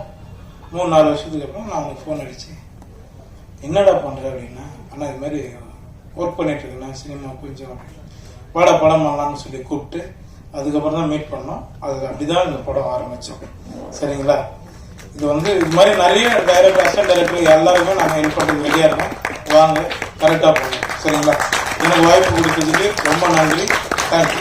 3-4 வருஷத்துக்கு அப்புறம் நான் அவனுக்கு ஃபோன் அடித்து என்னடா பண்ணுற அப்படின்னா, ஆனால் இது மாதிரி ஒர்க் பண்ணிட்டு இருக்கேன் சினிமா கொஞ்சம் படம் பண்ணலாம்னு சொல்லி கூப்பிட்டு அதுக்கப்புறம் தான் மீட் பண்ணோம். அது அப்படிதான் இந்த படம் ஆரம்பித்தோம். சரிங்களா, இது வந்து இது மாதிரி நிறைய டைரக்டர், அசிஸ்டன்ட் டைரக்டர் எல்லாருமே நாங்கள் ஹெல்ப் பண்ணுறது ரெடியாக இருக்கோம். வாங்க, கரெக்டாக போகணும். சரிங்களா, எனக்கு வாய்ப்பு கொடுத்ததுக்கு ரொம்ப நன்றி. தேங்க்யூ.